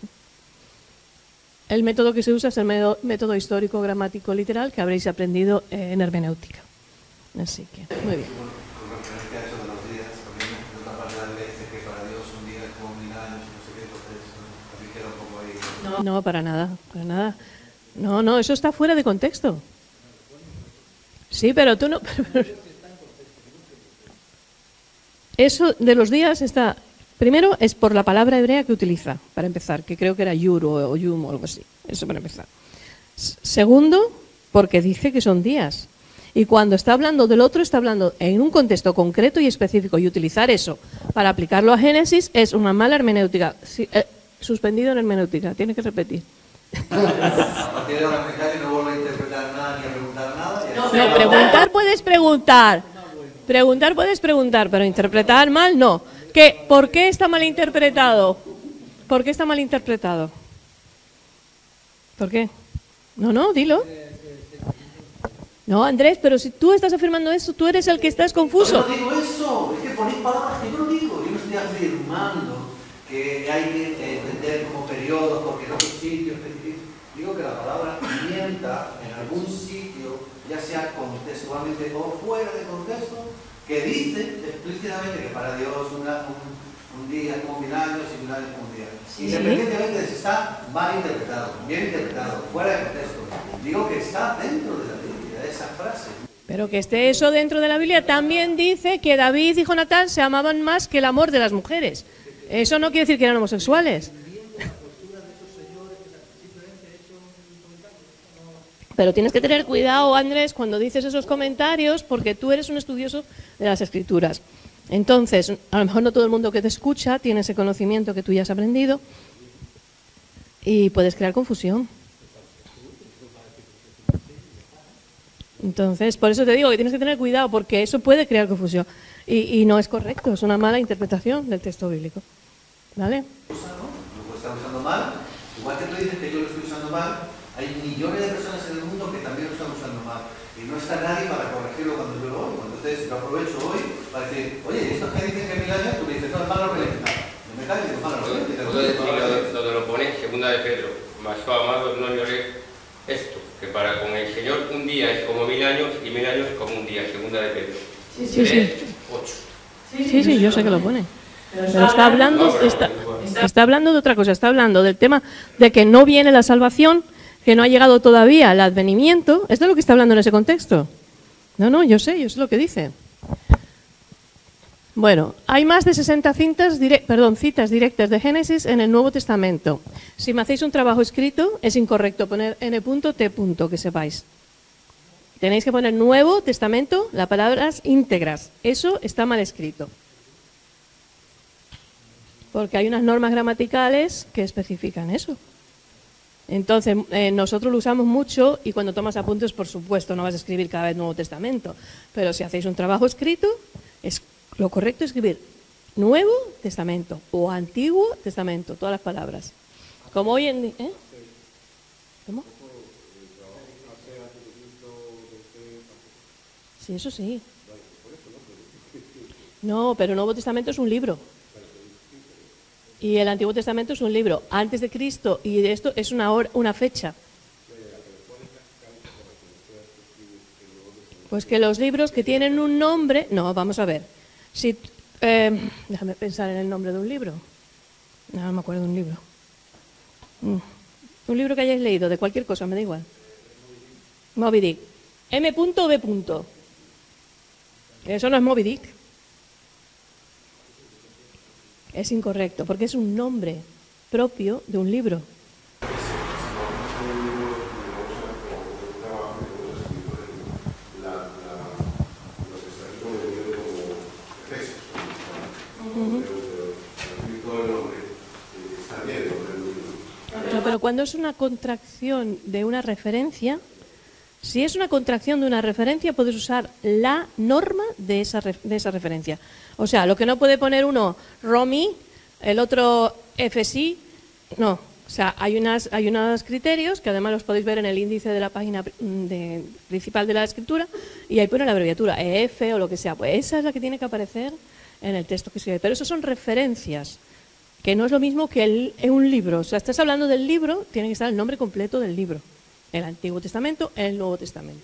El método que se usa es el método histórico, gramático, literal, que habréis aprendido en hermenéutica. Así que, muy bien. Con referencia a eso de los días, también en otra parte de la Biblia dice que para Dios un día es como 1000 años, no sé qué, entonces también queda un poco ahí. No, para nada, para nada. No, no, eso está fuera de contexto. Sí, pero tú no... Eso de los días está... Primero es por la palabra hebrea que utiliza, para empezar, que creo que era yur o yum o algo así. Eso para empezar. Segundo, porque dice que son días. Y cuando está hablando del otro, está hablando en un contexto concreto y específico. Y utilizar eso para aplicarlo a Génesis es una mala hermenéutica. Sí, suspendido en hermenéutica, tiene que repetir. A partir de ahora no vuelvo a interpretar nada ni a preguntar nada. No, preguntar puedes preguntar. Preguntar puedes preguntar, pero interpretar mal no. ¿Por qué está mal interpretado? ¿Por qué está mal interpretado? ¿Por qué? No, dilo. No, Andrés, pero si tú estás afirmando eso, tú eres el que estás confuso. Yo no digo eso, es que ponéis palabras que yo no digo. Yo no estoy afirmando que hay que entender como periodos, porque en otros sitios específicos. Digo que la palabra mienta en algún sitio, ya sea contextualmente o fuera de contexto, que dice explícitamente que para Dios un día es como 1000 años y 1000 años como un día. Sí. Independientemente de si está mal interpretado, bien interpretado, fuera de contexto. Digo que está dentro de la Biblia, esa frase. Pero que esté eso dentro de la Biblia también dice que David y Jonatán se amaban más que el amor de las mujeres. Eso no quiere decir que eran homosexuales. Pero tienes que tener cuidado, Andrés, cuando dices esos comentarios, porque tú eres un estudioso de las Escrituras. Entonces, a lo mejor no todo el mundo que te escucha tiene ese conocimiento que tú ya has aprendido y puedes crear confusión. Entonces, por eso te digo que tienes que tener cuidado, porque eso puede crear confusión y no es correcto, es una mala interpretación del texto bíblico. ¿Vale? Lo está usando mal, igual que tú dices que yo lo estoy usando mal, hay millones de personas en el mundo que también lo están usando mal. Y no está nadie para corregirlo cuando yo lo oigo. Entonces yo aprovecho hoy para decir, oye, estos que dicen que 1000 años, tú me dices, no, es malo relentar. No me calles, es malo relentar. Donde lo pone en segunda de Pedro, mas amado, no lloré esto, que para con el Señor un día es como 1000 años y 1000 años como un día, segunda de Pedro. Sí, sí. 3:8. Sí, yo sé que lo pone. Pero está hablando de otra cosa, está hablando del tema de que no viene la salvación, que no ha llegado todavía el advenimiento. ¿Esto es lo que está hablando en ese contexto? No, yo sé lo que dice. Bueno, hay más de 60 citas directas de Génesis en el Nuevo Testamento. Si me hacéis un trabajo escrito, es incorrecto poner n.t. que sepáis. Tenéis que poner Nuevo Testamento, las palabras íntegras. Eso está mal escrito. Porque hay unas normas gramaticales que especifican eso. Entonces, nosotros lo usamos mucho y cuando tomas apuntes, por supuesto, no vas a escribir cada vez Nuevo Testamento. Pero si hacéis un trabajo escrito, lo correcto es escribir Nuevo Testamento o Antiguo Testamento, todas las palabras. Como hoy en día... ¿Cómo? Sí, eso sí. No, pero el Nuevo Testamento es un libro. Y el Antiguo Testamento es un libro antes de Cristo y de esto es una fecha. Pues que los libros que tienen un nombre... No, vamos a ver. Déjame pensar en el nombre de un libro. No me acuerdo de un libro. Un libro que hayáis leído, de cualquier cosa, me da igual. Moby Dick. M.B. Eso no es Moby Dick. Es incorrecto, porque es un nombre propio de un libro. No, pero cuando es una contracción de una referencia, si es una contracción de una referencia, puedes usar la norma de esa referencia. O sea, lo que no puede poner uno Romy, el otro FSI, no. O sea, hay unos criterios que además los podéis ver en el índice de la página principal de la escritura y ahí pone la abreviatura EF o lo que sea. Pues esa es la que tiene que aparecer en el texto que escribe. Pero eso son referencias, que no es lo mismo que un libro. O sea, estás hablando del libro, tiene que estar el nombre completo del libro. El Antiguo Testamento, el Nuevo Testamento.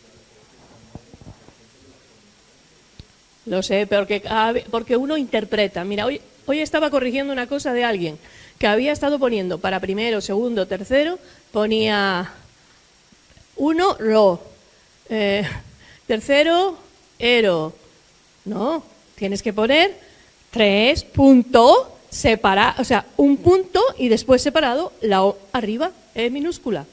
Lo sé, porque uno interpreta. Mira, hoy estaba corrigiendo una cosa de alguien que había estado poniendo para primero, segundo, tercero, ponía 1, ro, tercero, ero. No, tienes que poner 3 punto separado, o sea, un punto y después separado la O arriba, E minúscula,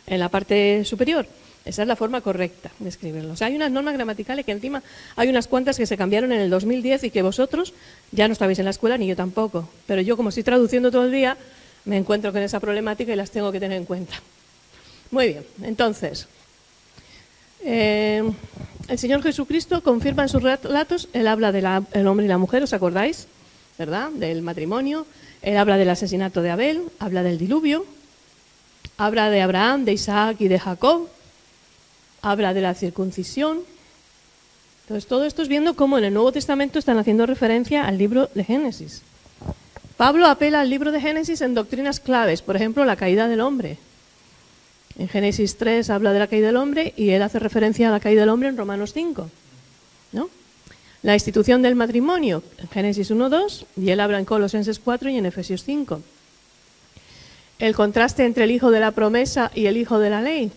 en la parte superior. Esa es la forma correcta de escribirlo. O sea, hay unas normas gramaticales que encima hay unas cuantas que se cambiaron en el 2010 y que vosotros ya no estabais en la escuela ni yo tampoco. Pero yo, como estoy traduciendo todo el día, me encuentro con esa problemática y las tengo que tener en cuenta. Muy bien, entonces, el Señor Jesucristo confirma en sus relatos, Él habla del hombre y la mujer, ¿os acordáis? ¿Verdad? Del matrimonio. Él habla del asesinato de Abel, habla del diluvio, habla de Abraham, de Isaac y de Jacob. Habla de la circuncisión. Entonces, todo esto es viendo cómo en el Nuevo Testamento están haciendo referencia al libro de Génesis. Pablo apela al libro de Génesis en doctrinas claves, por ejemplo, la caída del hombre. En Génesis 3 habla de la caída del hombre y él hace referencia a la caída del hombre en Romanos 5, ¿no? La institución del matrimonio, en Génesis 1:2, y él habla en Colosenses 4 y en Efesios 5. El contraste entre el hijo de la promesa y el hijo de la ley,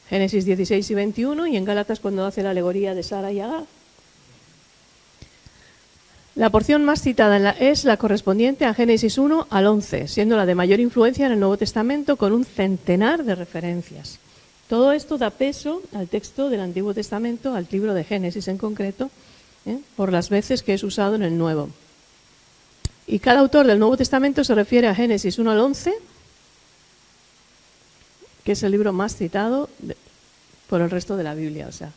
Génesis 16 y 21, y en Gálatas cuando hace la alegoría de Sara y Agar. La porción más citada es la correspondiente a Génesis 1 al 11, siendo la de mayor influencia en el Nuevo Testamento con un centenar de referencias. Todo esto da peso al texto del Antiguo Testamento, al libro de Génesis en concreto, por las veces que es usado en el Nuevo. Y cada autor del Nuevo Testamento se refiere a Génesis 1 al 11, que es el libro más citado por el resto de la Biblia. O sea,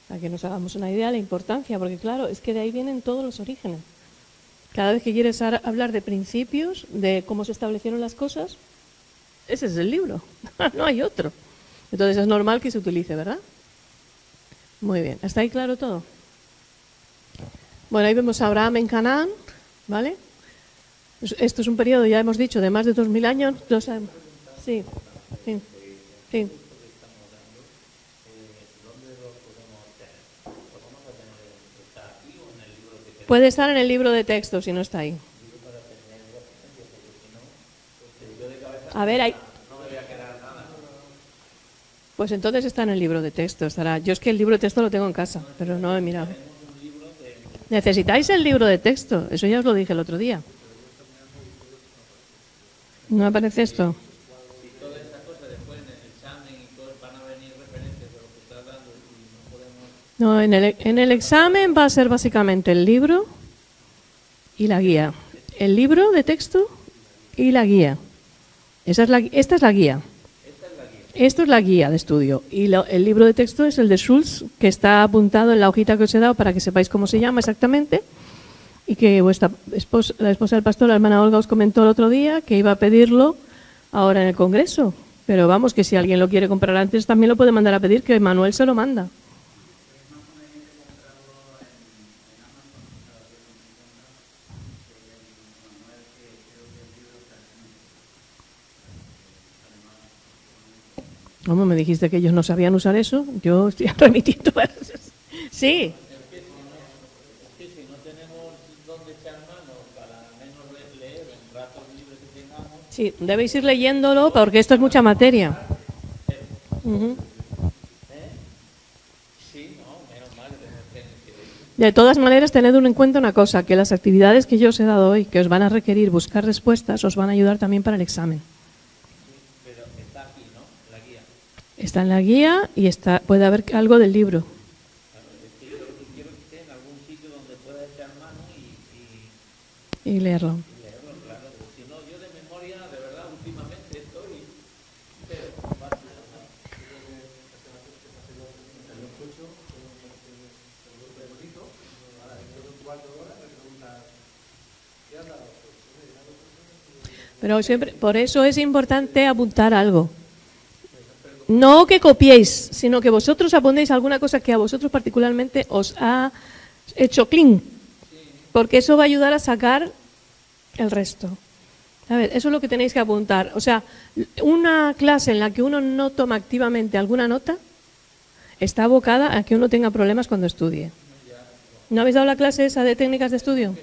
para que nos hagamos una idea de la importancia, porque claro, es que de ahí vienen todos los orígenes. Cada vez que quieres hablar de principios, de cómo se establecieron las cosas, ese es el libro, no hay otro. Entonces es normal que se utilice, ¿verdad? Muy bien, ¿está ahí claro todo? Bueno, ahí vemos a Abraham en Canaán, ¿vale? Esto es un periodo, ya hemos dicho, de más de 2000 años. Sí, sí, sí. Puede estar en el libro de texto si no está ahí. A ver, ahí. Pues entonces está en el libro de texto. Estará. Yo es que el libro de texto lo tengo en casa, pero no he mirado. Necesitáis el libro de texto, eso ya os lo dije el otro día. ¿No aparece esto? No, en el examen va a ser básicamente el libro y la guía. El libro de texto y la guía. Esta es la guía. Esto es la guía de estudio. Y el libro de texto es el de Schulz, que está apuntado en la hojita que os he dado para que sepáis cómo se llama exactamente. Y que la esposa del pastor, la hermana Olga, os comentó el otro día que iba a pedirlo ahora en el Congreso. Pero vamos, que si alguien lo quiere comprar antes, también lo puede mandar a pedir, que Manuel se lo manda. ¿Cómo me dijiste que ellos no sabían usar eso? Yo estoy remitiendo. Sí. Es que si no tenemos dónde echar mano para menos leer en ratos libres que tengamos. Sí, debéis ir leyéndolo porque esto es mucha materia. Sí, no, menos mal que De todas maneras, tened en cuenta una cosa, que las actividades que yo os he dado hoy, que os van a requerir buscar respuestas, os van a ayudar también para el examen. pero está aquí, ¿no? La guía. Está en la guía y puede haber algo del libro. Claro, es que yo lo que quiero es que esté en algún sitio donde pueda echar mano Y leerlo. leerlo, claro. Si no, yo de memoria, de verdad, últimamente estoy... Pero, Pero siempre, por eso es importante apuntar algo. No que copiéis, sino que vosotros apuntéis alguna cosa que a vosotros particularmente os ha hecho clean, porque eso va a ayudar a sacar el resto. A ver, eso es lo que tenéis que apuntar. O sea, una clase en la que uno no toma activamente alguna nota está abocada a que uno tenga problemas cuando estudie. ¿No habéis dado la clase esa de técnicas de estudio?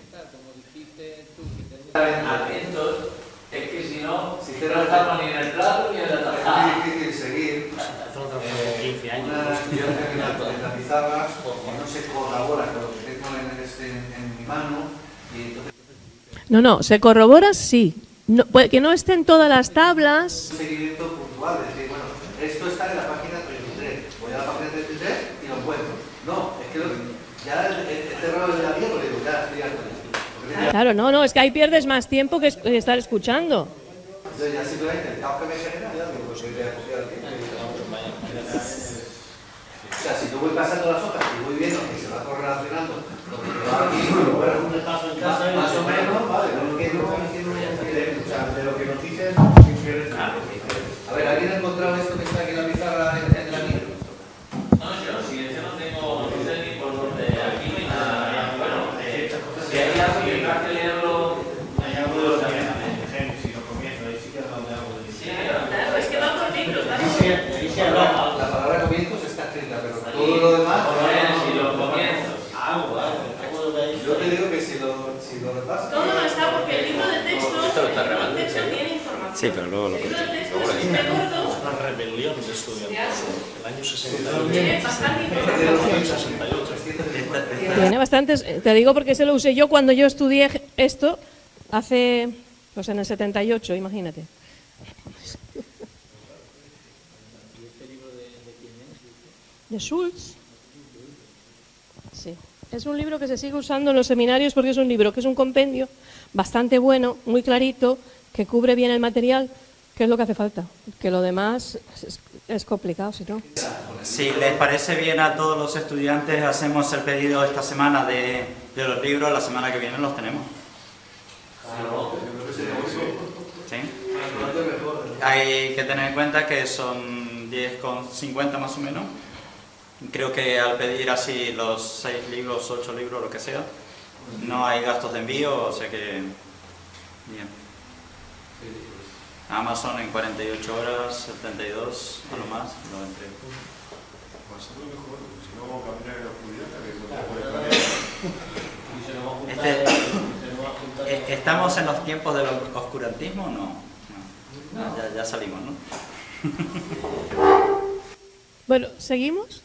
Atentos, es que si no estamos ni en el plato ni en la tarjeta. Es muy difícil seguir una estudiante en la pizarra porque no se colabora con lo que tengo en mi mano y entonces... No, se corrobora sí. No, que no estén todas las tablas. Un seguimiento puntual, es decir, bueno, esto está en la página 33, voy a la página 33 y lo encuentro. No, es que ya he cerrado de la vida porque digo, ya estoy harto de esto. Claro, no, es que ahí pierdes más tiempo que estar escuchando. Entonces ya simplemente el caos que me genera, ya digo, pues voy a copiar el tiempo. O sea, si yo voy pasando las hojas y voy viendo que se va correlacionando lo que me va aquí, más o menos, vale, no entiendo de lo que nos dices, a ver, ¿alguien ha encontrado esto que está aquí en la pizarra en la mía? No, yo no tengo, no sé ni por dónde, aquí no hay nada. Bueno, si hay algo que tengas que leerlo, hay algo de los si lo comienzo, ahí sí que es donde hago de sí, claro, es que va por libros, La palabra comienzos está escrita, pero todo lo demás... si los comienzos, algo Sí, pero luego lo conté. Una rebelión de estudiantes. El año 68. Tiene bastantes, te digo porque se lo usé yo cuando yo estudié esto hace, pues en el 78, imagínate. ¿De Schultz? Sí. Es un libro que se sigue usando en los seminarios porque es un libro que es un compendio bastante bueno, muy clarito, que cubre bien el material, que es lo que hace falta. Que lo demás es complicado, si no. Si les parece bien a todos los estudiantes, hacemos el pedido esta semana de los libros, la semana que viene los tenemos. ¿Sí? Hay que tener en cuenta que son 10,50 más o menos. Creo que al pedir así los 6 libros, 8 libros, lo que sea, no hay gastos de envío, o sea que bien. Amazon en 48 horas, 72 a lo más, lo entrego. ¿Estamos en los tiempos del oscurantismo o no? Ya salimos, ¿no? Bueno, ¿seguimos?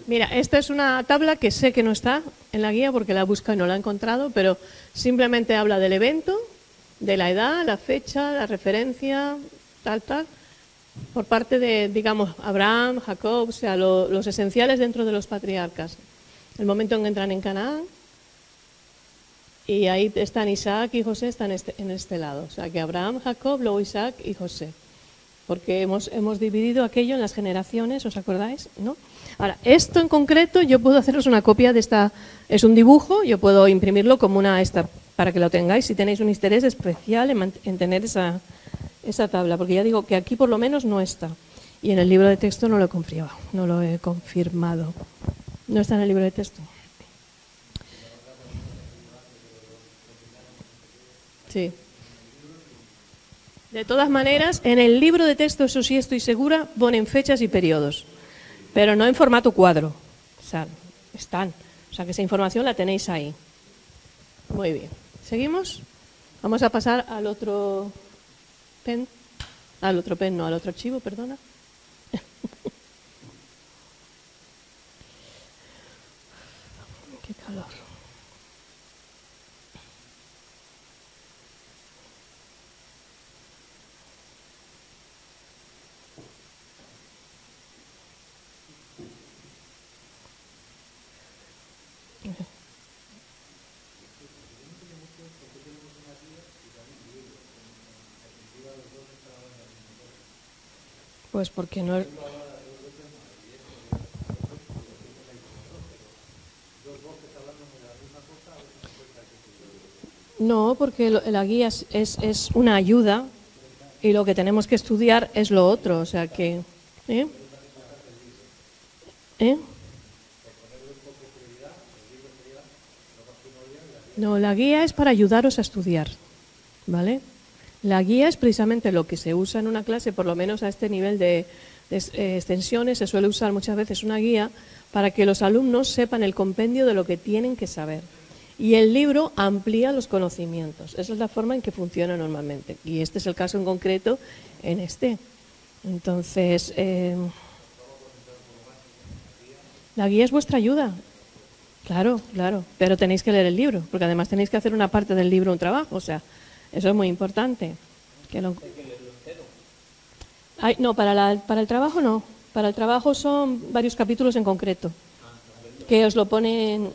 Mira, esta es una tabla que sé que no está en la guía porque la he buscado y no la he encontrado, pero simplemente habla del evento, de la edad, la fecha, la referencia, tal, por parte de, digamos, Abraham, Jacob, o sea, los esenciales dentro de los patriarcas. El momento en que entran en Canaán, y ahí están Isaac y José, están en este lado. O sea, que Abraham, Jacob, luego Isaac y José. Porque hemos dividido aquello en las generaciones, ¿os acordáis? ¿No? Ahora, esto en concreto, yo puedo haceros una copia de esta, es un dibujo, yo puedo imprimirlo como esta, para que lo tengáis, si tenéis un interés especial en tener esa tabla, porque ya digo que aquí por lo menos no está. Y en el libro de texto no lo he confirmado. No está en el libro de texto. Sí. De todas maneras, en el libro de texto, eso sí estoy segura, ponen fechas y periodos, pero no en formato cuadro. O sea, están. O sea, que esa información la tenéis ahí. Muy bien. ¿Seguimos? Vamos a pasar al otro pen. Al otro archivo, perdona. Qué calor. Pues porque no. No, porque la guía es una ayuda y lo que tenemos que estudiar es lo otro, o sea que. No, la guía es para ayudaros a estudiar, ¿vale? La guía es precisamente lo que se usa en una clase, por lo menos a este nivel de extensiones, se suele usar muchas veces una guía para que los alumnos sepan el compendio de lo que tienen que saber. Y el libro amplía los conocimientos. Esa es la forma en que funciona normalmente. Y este es el caso en concreto en este. Entonces, la guía es vuestra ayuda. Claro, pero tenéis que leer el libro, porque además tenéis que hacer una parte del libro un trabajo, o sea, eso es muy importante. No, para el trabajo no. Para el trabajo son varios capítulos en concreto, que os lo ponen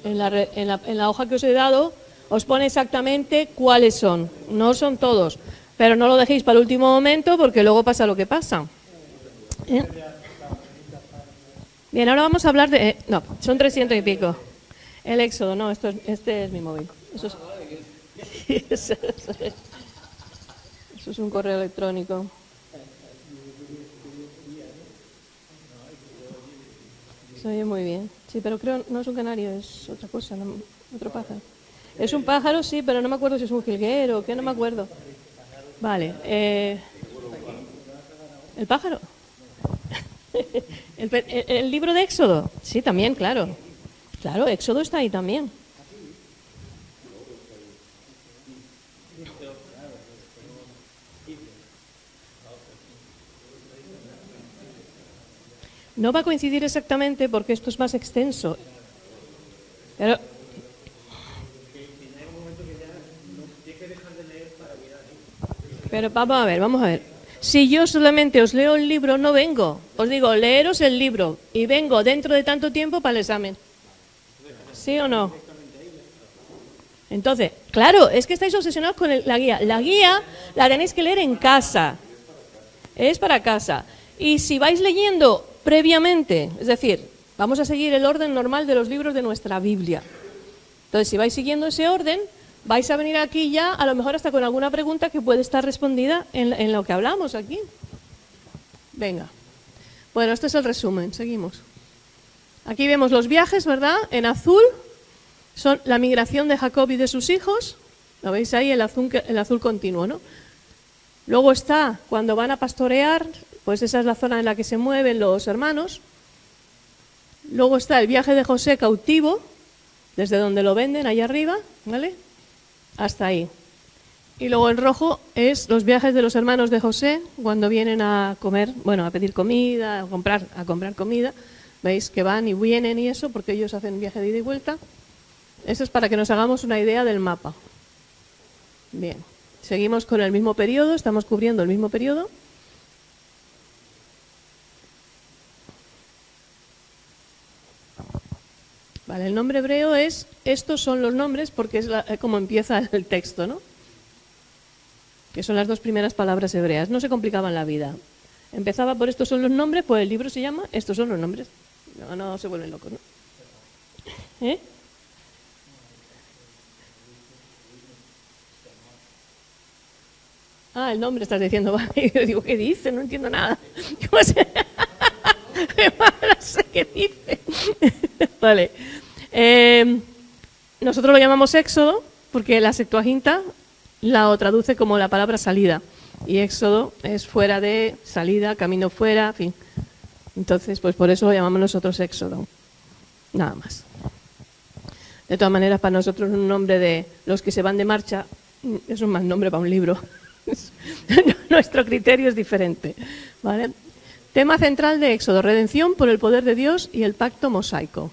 en la hoja que os he dado, os pone exactamente cuáles son. No son todos, pero no lo dejéis para el último momento porque luego pasa lo que pasa. Bien, ahora vamos a hablar de... no, son 300 y pico. El Éxodo, no, este es mi móvil. Eso es un correo electrónico. Se oye muy bien. Sí, pero creo no es un canario, es otra cosa, no, otro pájaro. Es un pájaro, sí, pero no me acuerdo si es un jilguero o qué, no me acuerdo. Vale. ¿El pájaro? ¿El libro de Éxodo? Sí, también, claro. Claro, Éxodo está ahí también. No va a coincidir exactamente porque esto es más extenso. Pero vamos a ver. Si yo solamente os leo el libro, no vengo. Os digo, leeros el libro y vengo dentro de tanto tiempo para el examen. ¿Sí o no? Entonces, claro, es que estáis obsesionados con la guía. La guía la tenéis que leer en casa. Es para casa. Y si vais leyendo previamente, es decir, vamos a seguir el orden normal de los libros de nuestra Biblia. Entonces, si vais siguiendo ese orden, vais a venir aquí ya, a lo mejor hasta con alguna pregunta que puede estar respondida en lo que hablamos aquí. Venga. Bueno, este es el resumen, seguimos. Aquí vemos los viajes, ¿verdad? En azul son la migración de Jacob y de sus hijos. Lo veis ahí, el azul continuo, ¿no? Luego está cuando van a pastorear, pues esa es la zona en la que se mueven los hermanos. Luego está el viaje de José cautivo, desde donde lo venden, ahí arriba, ¿vale? Hasta ahí. Y luego el rojo es los viajes de los hermanos de José cuando vienen a comer, bueno, a pedir comida, a comprar comida. ¿Veis? Que van y vienen y eso, porque ellos hacen viaje de ida y vuelta. Eso es para que nos hagamos una idea del mapa. Bien. Seguimos con el mismo periodo, estamos cubriendo el mismo periodo. Vale, el nombre hebreo es, estos son los nombres porque es como empieza el texto, ¿no? Que son las dos primeras palabras hebreas. No se complicaban la vida. Empezaba por estos son los nombres, pues el libro se llama estos son los nombres. No se vuelven locos, ¿no? ¿Eh? Ah, el nombre estás diciendo, vale. Yo digo, ¿qué dice? No entiendo nada. No sé qué dice. Vale. Nosotros lo llamamos Éxodo porque la Septuaginta la traduce como la palabra salida. Y Éxodo es fuera de, salida, camino fuera, en fin. Entonces, pues por eso lo llamamos nosotros Éxodo. Nada más. De todas maneras, para nosotros un nombre de los que se van de marcha es un mal nombre para un libro. Nuestro criterio es diferente, ¿vale? Tema central de Éxodo, redención por el poder de Dios y el pacto mosaico.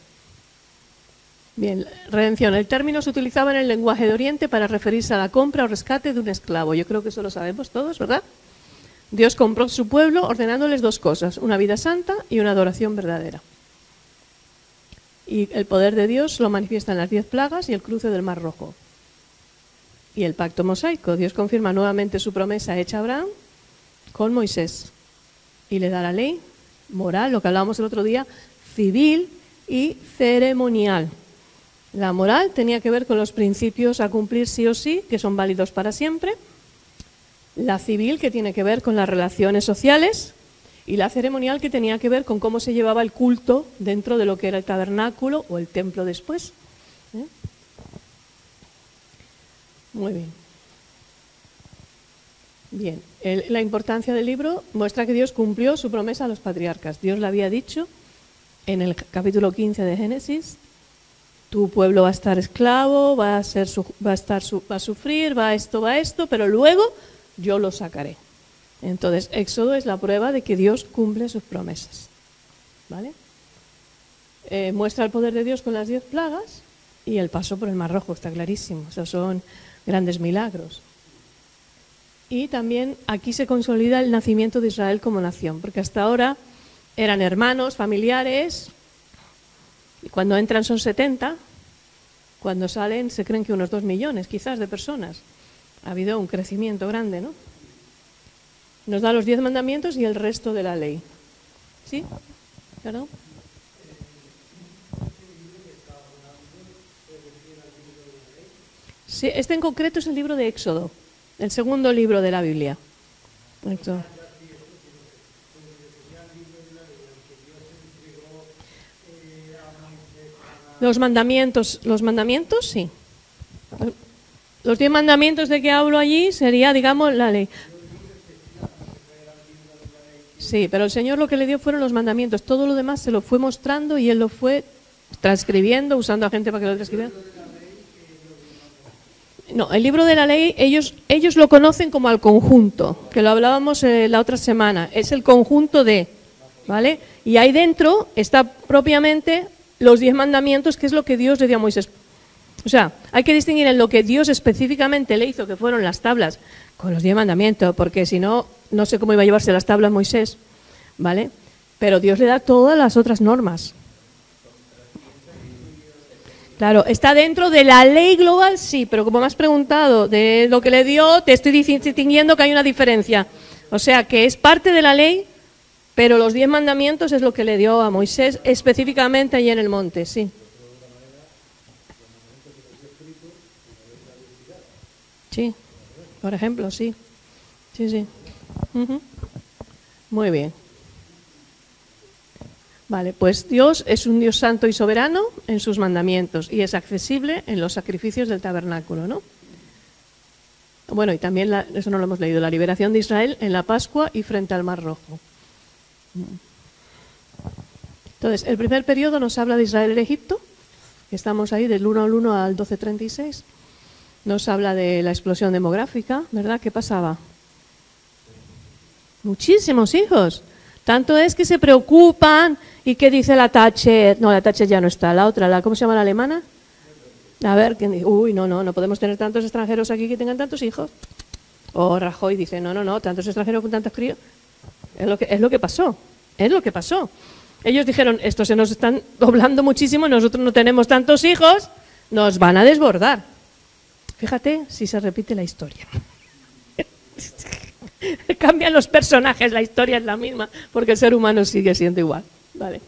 Bien, redención. El término se utilizaba en el lenguaje de Oriente para referirse a la compra o rescate de un esclavo. Yo creo que eso lo sabemos todos, ¿verdad? Dios compró su pueblo ordenándoles dos cosas, una vida santa y una adoración verdadera. Y el poder de Dios lo manifiestan las 10 plagas y el cruce del Mar Rojo. Y el pacto mosaico. Dios confirma nuevamente su promesa hecha a Abraham con Moisés. Y le da la ley moral, lo que hablábamos el otro día, civil y ceremonial. La moral tenía que ver con los principios a cumplir sí o sí, que son válidos para siempre. La civil, que tiene que ver con las relaciones sociales. Y la ceremonial, que tenía que ver con cómo se llevaba el culto dentro de lo que era el tabernáculo o el templo después. Muy bien. Bien, la importancia del libro muestra que Dios cumplió su promesa a los patriarcas. Dios le había dicho en el capítulo 15 de Génesis: tu pueblo va a estar esclavo, va a sufrir, va esto, pero luego yo lo sacaré. Entonces, Éxodo es la prueba de que Dios cumple sus promesas. ¿Vale? Muestra el poder de Dios con las 10 plagas y el paso por el Mar Rojo, está clarísimo. Esos son grandes milagros. Y también aquí se consolida el nacimiento de Israel como nación, porque hasta ahora eran hermanos, familiares, y cuando entran son 70, cuando salen se creen que unos 2 millones quizás de personas. Ha habido un crecimiento grande, ¿no? Nos da los 10 mandamientos y el resto de la ley. ¿Sí? ¿Claro? Sí, este en concreto es el libro de Éxodo, el segundo libro de la Biblia. Éxodo. Los mandamientos sí. Los 10 mandamientos de que hablo allí sería, digamos, la ley. Sí, pero el Señor lo que le dio fueron los mandamientos. Todo lo demás se lo fue mostrando y Él lo fue transcribiendo, usando a gente para que lo transcribiera. No, el libro de la ley, ellos lo conocen como al conjunto, que lo hablábamos la otra semana, es el conjunto de, ¿vale? Y ahí dentro está propiamente los 10 mandamientos, que es lo que Dios le dio a Moisés. O sea, hay que distinguir en lo que Dios específicamente le hizo, que fueron las tablas, con los 10 mandamientos, porque si no, no sé cómo iba a llevarse las tablas Moisés, ¿vale? Pero Dios le da todas las otras normas. Claro, está dentro de la ley global, sí, pero como me has preguntado de lo que le dio, te estoy distinguiendo que hay una diferencia. O sea, que es parte de la ley, pero los 10 mandamientos es lo que le dio a Moisés específicamente allí en el monte, sí. Sí, por ejemplo, sí. Sí, sí. Ujú. Muy bien. Vale, pues Dios es un Dios santo y soberano en sus mandamientos y es accesible en los sacrificios del tabernáculo, ¿no? Bueno, y también, eso no lo hemos leído, la liberación de Israel en la Pascua y frente al Mar Rojo. Entonces, el primer periodo nos habla de Israel en Egipto, que estamos ahí del 1 al 1 al 1236. Nos habla de la explosión demográfica, ¿verdad? ¿Qué pasaba? Muchísimos hijos. Tanto es que se preocupan. ¿Y qué dice la Thatcher? No, la Thatcher ya no está. La otra, ¿cómo se llama la alemana? A ver, ¿quién dice? Uy, no podemos tener tantos extranjeros aquí que tengan tantos hijos. O Rajoy dice, no, tantos extranjeros con tantos críos. Es lo que pasó. Es lo que pasó. Ellos dijeron, esto se nos están doblando muchísimo, nosotros no tenemos tantos hijos, nos van a desbordar. Fíjate si se repite la historia. Cambian los personajes, la historia es la misma, porque el ser humano sigue siendo igual. Vale.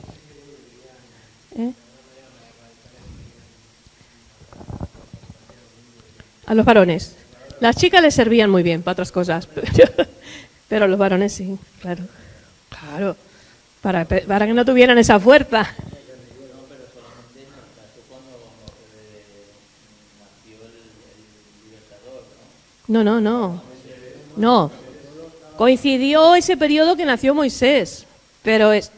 A los varones. Las chicas les servían muy bien para otras cosas, pero los varones sí, claro. Claro, para que no tuvieran esa fuerza. No. Coincidió ese periodo que nació Moisés, pero es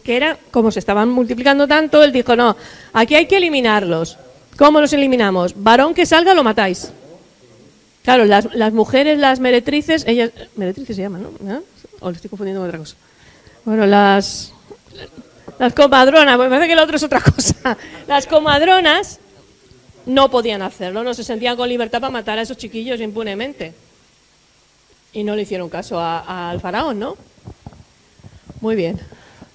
que era como se estaban multiplicando tanto, él dijo, no, aquí hay que eliminarlos. ¿Cómo los eliminamos? Varón que salga lo matáis. Claro, las mujeres, las meretrices, ellas, meretrices se llaman, ¿no? O le estoy confundiendo con otra cosa. Bueno, las comadronas, me parece que lo otro es otra cosa. Las comadronas no podían hacerlo, no se sentían con libertad para matar a esos chiquillos impunemente. Y no le hicieron caso al faraón, ¿no? Muy bien.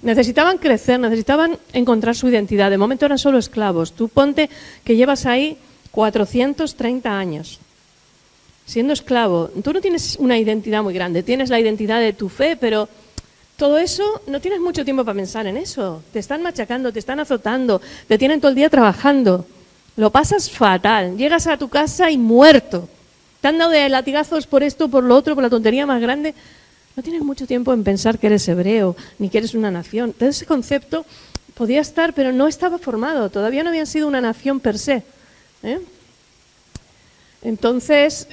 Necesitaban crecer, necesitaban encontrar su identidad. De momento eran solo esclavos. Tú ponte que llevas ahí 430 años siendo esclavo. Tú no tienes una identidad muy grande, tienes la identidad de tu fe, pero todo eso no tienes mucho tiempo para pensar en eso. Te están machacando, te están azotando, te tienen todo el día trabajando. Lo pasas fatal. Llegas a tu casa y muerto. Te han dado de latigazos por esto, por lo otro, por la tontería más grande. No tienes mucho tiempo en pensar que eres hebreo, ni que eres una nación. Entonces ese concepto podía estar, pero no estaba formado. Todavía no habían sido una nación per se. Entonces,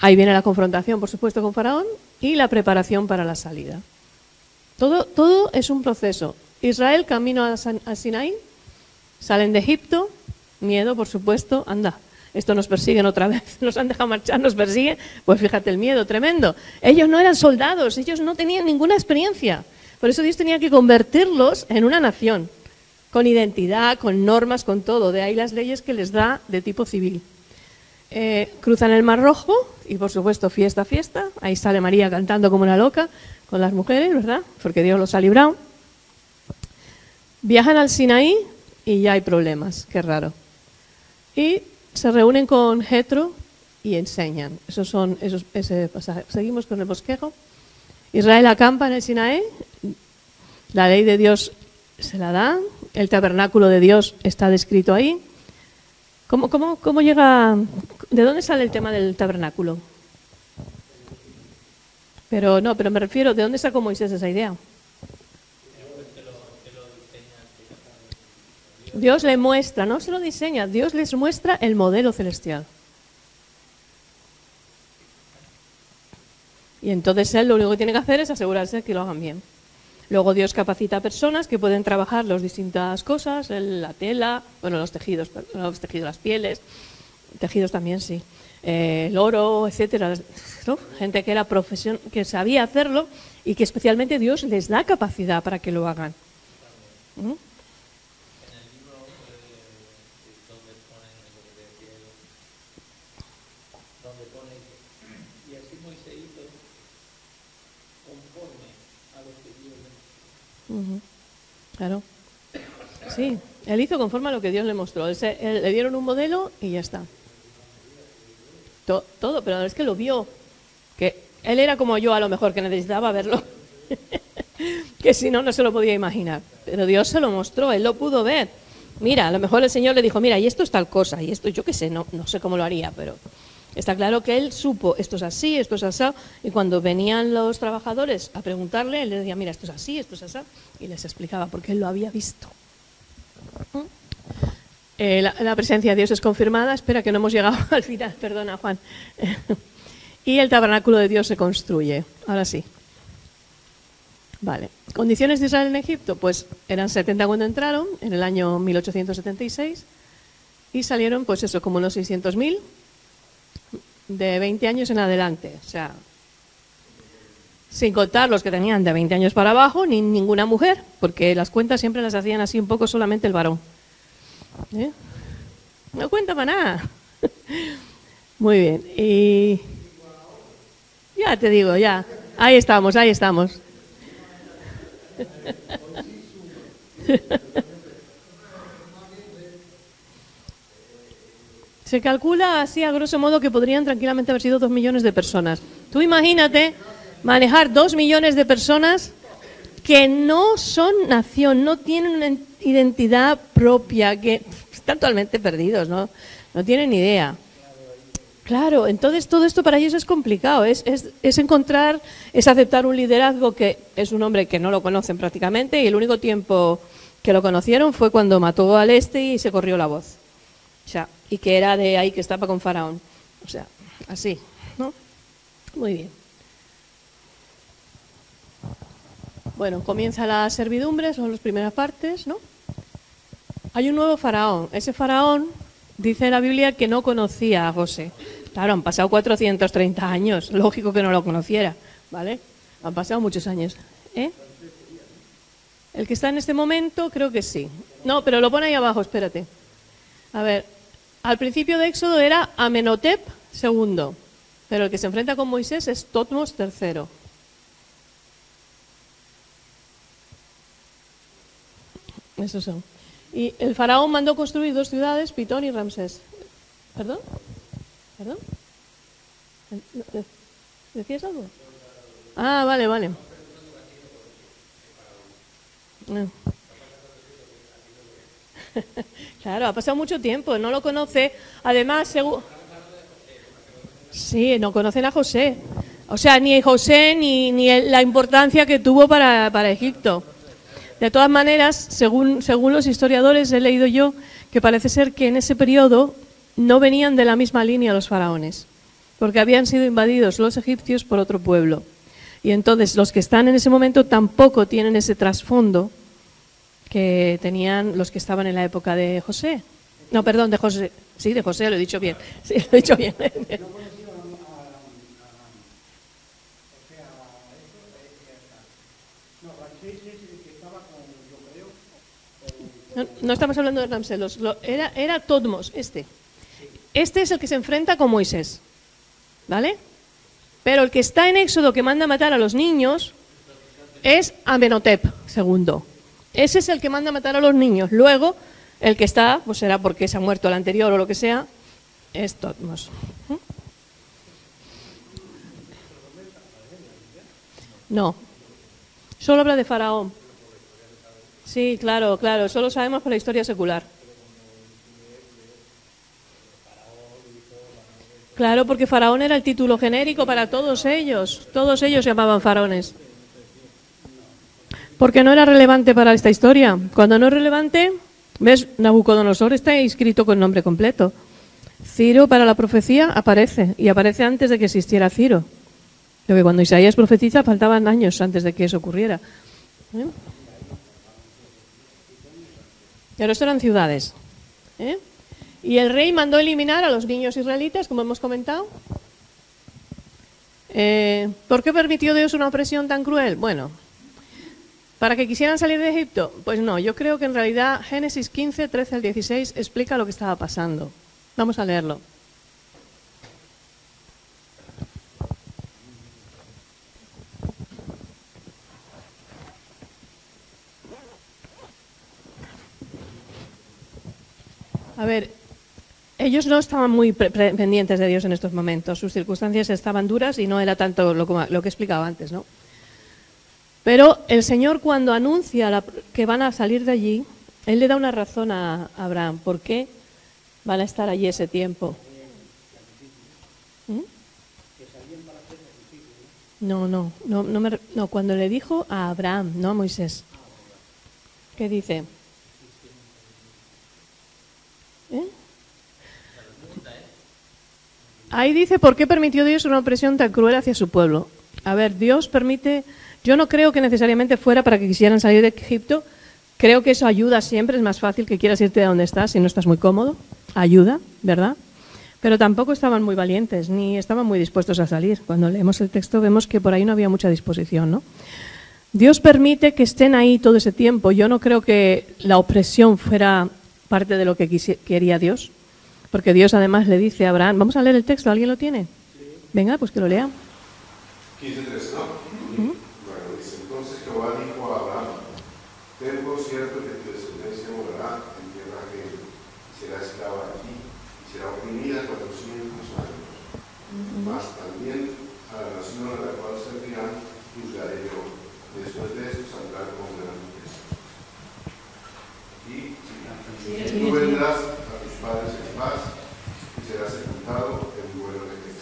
ahí viene la confrontación, por supuesto, con Faraón y la preparación para la salida. Todo es un proceso. Israel camino a Sinaí, salen de Egipto, miedo, por supuesto, anda. Esto nos persiguen otra vez, nos han dejado marchar, nos persiguen, pues fíjate el miedo tremendo. Ellos no eran soldados, ellos no tenían ninguna experiencia. Por eso Dios tenía que convertirlos en una nación, con identidad, con normas, con todo. De ahí las leyes que les da de tipo civil. Cruzan el Mar Rojo y por supuesto fiesta. Ahí sale María cantando como una loca con las mujeres, ¿verdad? Porque Dios los ha librado. Viajan al Sinaí y ya hay problemas, qué raro. Y se reúnen con Jetro y enseñan. Ese pasaje. Seguimos con el bosquejo. Israel acampa en el Sinaí, la ley de Dios se la da, el tabernáculo de Dios está descrito ahí. ¿Cómo llega? ¿De dónde sale el tema del tabernáculo? Pero me refiero, ¿de dónde sacó Moisés esa idea? Dios le muestra, no se lo diseña, Dios les muestra el modelo celestial. Y entonces él lo único que tiene que hacer es asegurarse que lo hagan bien. Luego Dios capacita a personas que pueden trabajar las distintas cosas, la tela, bueno, los tejidos, las pieles, tejidos también, sí. El oro, etcétera, ¿no? Gente que era que sabía hacerlo y que especialmente Dios les da capacidad para que lo hagan. ¿Mm? Claro. Sí, él hizo conforme a lo que Dios le mostró. Él le dieron un modelo y ya está. Todo, pero es que lo vio. Que él era como yo, a lo mejor, que necesitaba verlo. Que si no, no se lo podía imaginar. Pero Dios se lo mostró, él lo pudo ver. Mira, a lo mejor el Señor le dijo, mira, y esto es tal cosa, y esto yo qué sé, no sé cómo lo haría, pero está claro que él supo, esto es así, esto es así, y cuando venían los trabajadores a preguntarle, él le decía, mira, esto es así, esto es así, y les explicaba, porque él lo había visto. La presencia de Dios es confirmada, espera que no hemos llegado al final, perdona Juan. Y el tabernáculo de Dios se construye, ahora sí. Vale, condiciones de Israel en Egipto, pues eran 70 cuando entraron, en el año 1876, y salieron, pues eso, como unos 600.000, de 20 años en adelante, o sea, sin contar los que tenían de 20 años para abajo, ni ninguna mujer, porque las cuentas siempre las hacían así un poco solamente el varón. No cuenta para nada. Muy bien, y ya te digo, ya, ahí estamos. Se calcula así a grosso modo que podrían tranquilamente haber sido 2 millones de personas. Tú imagínate manejar 2 millones de personas que no son nación, no tienen una identidad propia, que están totalmente perdidos, no tienen ni idea. Claro, entonces todo esto para ellos es complicado, es encontrar, es aceptar un liderazgo que es un hombre que no lo conocen prácticamente y el único tiempo que lo conocieron fue cuando mató al y se corrió la voz. O sea, y que era de ahí que estaba con Faraón. O sea, así, ¿no? Muy bien. Bueno, comienza la servidumbre, son las primeras partes, ¿no? Hay un nuevo faraón. Ese faraón, dice la Biblia, que no conocía a José. Claro, han pasado 430 años, lógico que no lo conociera, ¿vale? Han pasado muchos años. El que está en este momento, creo que sí. No, pero lo pone ahí abajo, espérate. A ver, al principio de Éxodo era Amenhotep II, pero el que se enfrenta con Moisés es Totmos III. Esos son. Y el faraón mandó construir 2 ciudades, Pitón y Ramsés. ¿Perdón? ¿Decías algo? Ah, vale. Claro, ha pasado mucho tiempo, no lo conoce. Además, sí, no conocen a José. O sea, ni José ni la importancia que tuvo para Egipto. De todas maneras, según los historiadores, he leído yo que parece ser que en ese periodo no venían de la misma línea los faraones, porque habían sido invadidos los egipcios por otro pueblo. Y entonces los que están en ese momento tampoco tienen ese trasfondo que tenían los que estaban en la época de José. No, perdón, de José. Sí, de José, lo he dicho bien. Sí, lo he dicho bien. No estamos hablando de Ramsés, era Totmos, este. Este es el que se enfrenta con Moisés, ¿vale? Pero el que está en Éxodo que manda a matar a los niños es Amenhotep II. Ese es el que manda a matar a los niños. Luego, el que está, pues será porque se ha muerto el anterior o lo que sea, es Totmos. No, solo habla de Faraón. Sí, claro, eso lo sabemos por la historia secular. Claro, porque Faraón era el título genérico para todos ellos se llamaban faraones. Porque no era relevante para esta historia. Cuando no es relevante, ¿ves? Nabucodonosor está inscrito con nombre completo. Ciro para la profecía aparece, y aparece antes de que existiera Ciro. Lo que cuando Isaías profetiza faltaban años antes de que eso ocurriera. Pero esto eran ciudades. Y el rey mandó eliminar a los niños israelitas, como hemos comentado. ¿Por qué permitió Dios una opresión tan cruel? Bueno, ¿para que quisieran salir de Egipto? Pues no, yo creo que en realidad Génesis 15, 13 al 16 explica lo que estaba pasando. Vamos a leerlo. A ver, ellos no estaban muy pendientes de Dios en estos momentos. Sus circunstancias estaban duras y no era tanto lo que he explicado antes, ¿no? Pero el Señor, cuando anuncia que van a salir de allí, Él le da una razón a Abraham. ¿Por qué van a estar allí ese tiempo? No, cuando le dijo a Abraham, no a Moisés. ¿Qué dice? Ahí dice, ¿por qué permitió Dios una opresión tan cruel hacia su pueblo? A ver, Dios permite, yo no creo que necesariamente fuera para que quisieran salir de Egipto, creo que eso ayuda siempre, es más fácil que quieras irte de donde estás si no estás muy cómodo, ayuda, ¿verdad? Pero tampoco estaban muy valientes, ni estaban muy dispuestos a salir. Cuando leemos el texto vemos que por ahí no había mucha disposición, ¿no? Dios permite que estén ahí todo ese tiempo, yo no creo que la opresión fuera parte de lo que quería Dios. Porque Dios además le dice a Abraham, vamos a leer el texto, ¿alguien lo tiene? Venga, pues que lo lea. 15:3, ¿no? Bueno, dice, entonces Jehová dijo a Abraham, ten por cierto que tu descendencia morará en tierra ajena, y será esclava allí, y será oprimida 400 años. Mas también a la nación a la cual servirán, juzgaré yo. Después de esto saldrán con gran riqueza. Y tú vendrás a tus padres en paz y serás sepultado en buena vejez.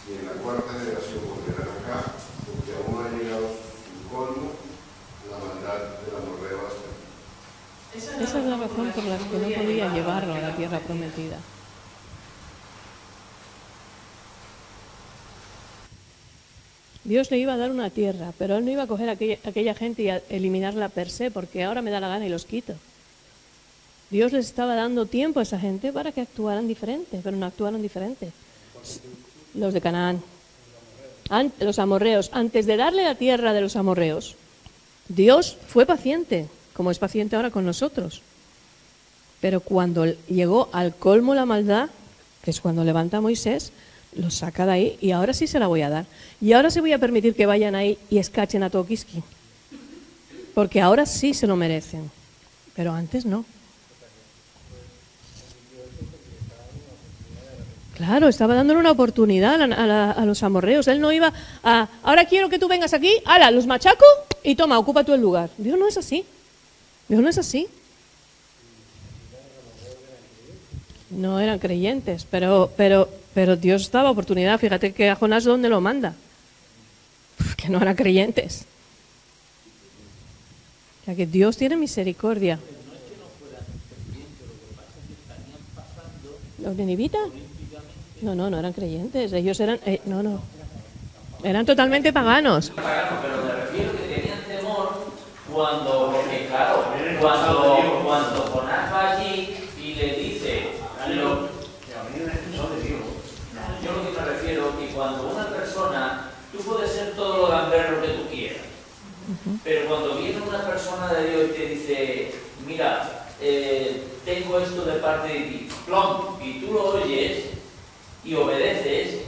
Y en la cuarta generación volverán acá, porque aún ha llegado su colmo la maldad del amorreo hasta aquí. Esa es la razón por la que no podía llevarlo a la tierra prometida. Dios le iba a dar una tierra, pero Él no iba a coger a aquella gente y a eliminarla per se, porque ahora me da la gana y los quito. Dios les estaba dando tiempo a esa gente para que actuaran diferente, pero no actuaron diferente. Los de Canaán, los amorreos, antes de darle la tierra de los amorreos, Dios fue paciente, como es paciente ahora con nosotros. Pero cuando llegó al colmo la maldad, que es cuando levanta a Moisés, los saca de ahí y ahora sí se la voy a dar. Y ahora sí voy a permitir que vayan ahí y escachen a Tokiski. Porque ahora sí se lo merecen, pero antes no. Claro, estaba dándole una oportunidad a los amorreos. Él no iba a, ahora quiero que tú vengas aquí, ala, los machaco y toma, ocupa tú el lugar. Dios no es así. Dios no es así. No eran creyentes, pero Dios daba oportunidad. Fíjate que a Jonás, ¿dónde lo manda? Que no eran creyentes. O sea que Dios tiene misericordia. ¿Los ninivitas? No eran creyentes, ellos eran, eran totalmente paganos. Pero me refiero que tenían temor porque claro, cuando Jonás va allí y le dice, yo lo que me refiero es que cuando una persona, tú puedes ser todo lo gamberro que tú quieras, pero cuando viene una persona de Dios y te dice, mira, tengo esto de parte de ti, plom, y tú lo oyes y obedeces,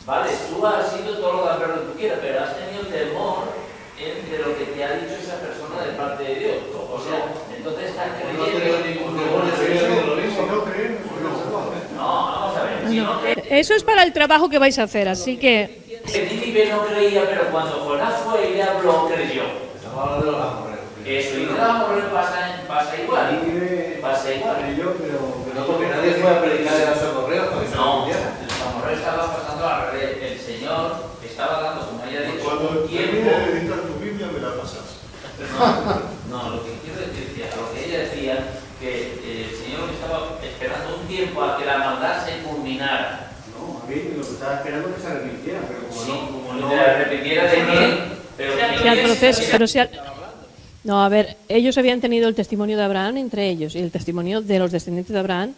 vale, tú has sido todo lo gamberro que tú quieras, pero has tenido temor de lo que te ha dicho esa persona de parte de Dios. O sea, entonces estás creyendo. No, vamos a ver. Si no crees, eso es para el trabajo que vais a hacer, así que. Nínive no creía, pero cuando Jonás fue y le habló, creyó. Estamos hablando de los amorreos. Eso, y de los amorreos pasa igual. Pasa igual. Pero no porque nadie fue a predicar de los amorreos. No, los amorreos estaban pasando al revés. El Señor estaba dando, como ella ha dicho, un tiempo. Tu Biblia me la pasas. No, lo que quiero decir, a lo que ella decía, que el Señor estaba esperando un tiempo a que la maldad se culminara. No, a mí lo que estaba esperando es que se arrepintiera, pero como no se arrepintiera de quién, pero si al proceso, pero si al... No, a ver, ellos habían tenido el testimonio de Abraham entre ellos y el testimonio de los descendientes de Abraham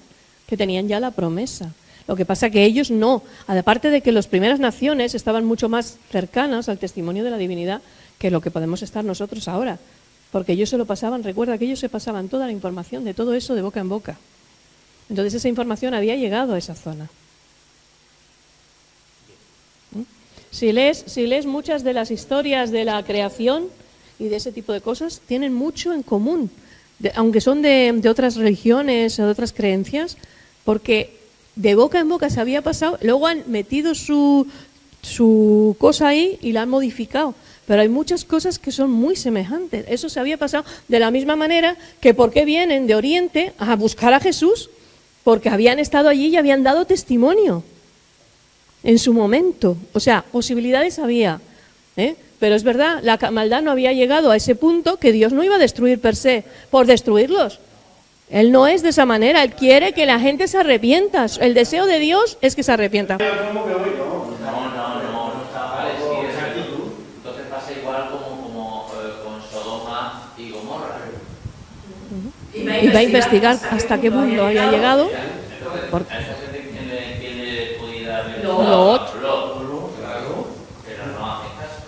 que tenían ya la promesa. Lo que pasa que ellos no, aparte de que las primeras naciones estaban mucho más cercanas al testimonio de la divinidad que lo que podemos estar nosotros ahora, porque ellos se lo pasaban, recuerda que ellos se pasaban toda la información de todo eso de boca en boca. Entonces esa información había llegado a esa zona. Si lees muchas de las historias de la creación y de ese tipo de cosas, tienen mucho en común, aunque son de otras religiones o de otras creencias, porque de boca en boca se había pasado, luego han metido su cosa ahí y la han modificado. Pero hay muchas cosas que son muy semejantes. Eso se había pasado de la misma manera que por qué vienen de Oriente a buscar a Jesús, porque habían estado allí y habían dado testimonio en su momento. O sea, posibilidades había, pero es verdad, la maldad no había llegado a ese punto que Dios no iba a destruir per se, por destruirlos. Él no es de esa manera, Él quiere que la gente se arrepienta. El deseo de Dios es que se arrepienta. No está parecido. Entonces pasa igual como con Sodoma y Gomorra. Y va a investigar hasta qué punto había llegado. ¿Quién le podía dar Lot. Pero no hace caso.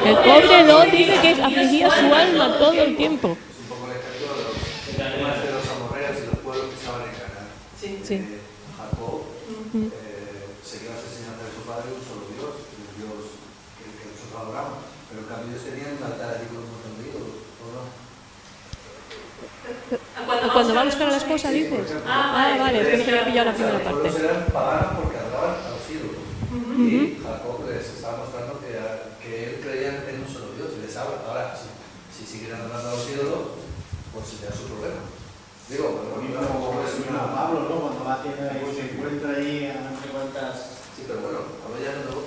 El pobre Lot dice que afligía su alma todo el tiempo. De los amorreos y los pueblos que estaban en Canaán. Sí. Jacob seguía las enseñanzas de su padre, un solo Dios, el Dios que nosotros adoramos. Pero en cambio ellos tenían un altar allí con un montón de ídolos, ¿o no? Cuando va a buscar a la esposa, dices. Vale, es que no te había pillado la primera parte. Los eran paganos porque adoraban a los ídolos. Y Jacob les estaba mostrando que él creía en un solo Dios y les habla. Ahora, si siguen adorando a los ídolos, pues sería su problema. Digo, como Pablo, ¿no? Cuando va a tienda y se encuentra ahí a no sé cuántas. Sí, pero bueno, ahora ya no.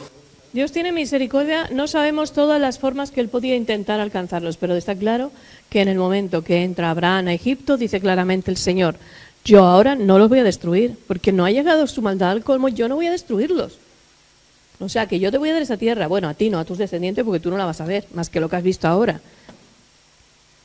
Dios tiene misericordia, no sabemos todas las formas que Él podía intentar alcanzarlos, pero está claro que en el momento que entra Abraham a Egipto, dice claramente el Señor, yo ahora no los voy a destruir, porque no ha llegado su maldad al colmo, yo no voy a destruirlos. O sea, que yo te voy a dar esa tierra, bueno, a ti no, a tus descendientes, porque tú no la vas a ver, más que lo que has visto ahora.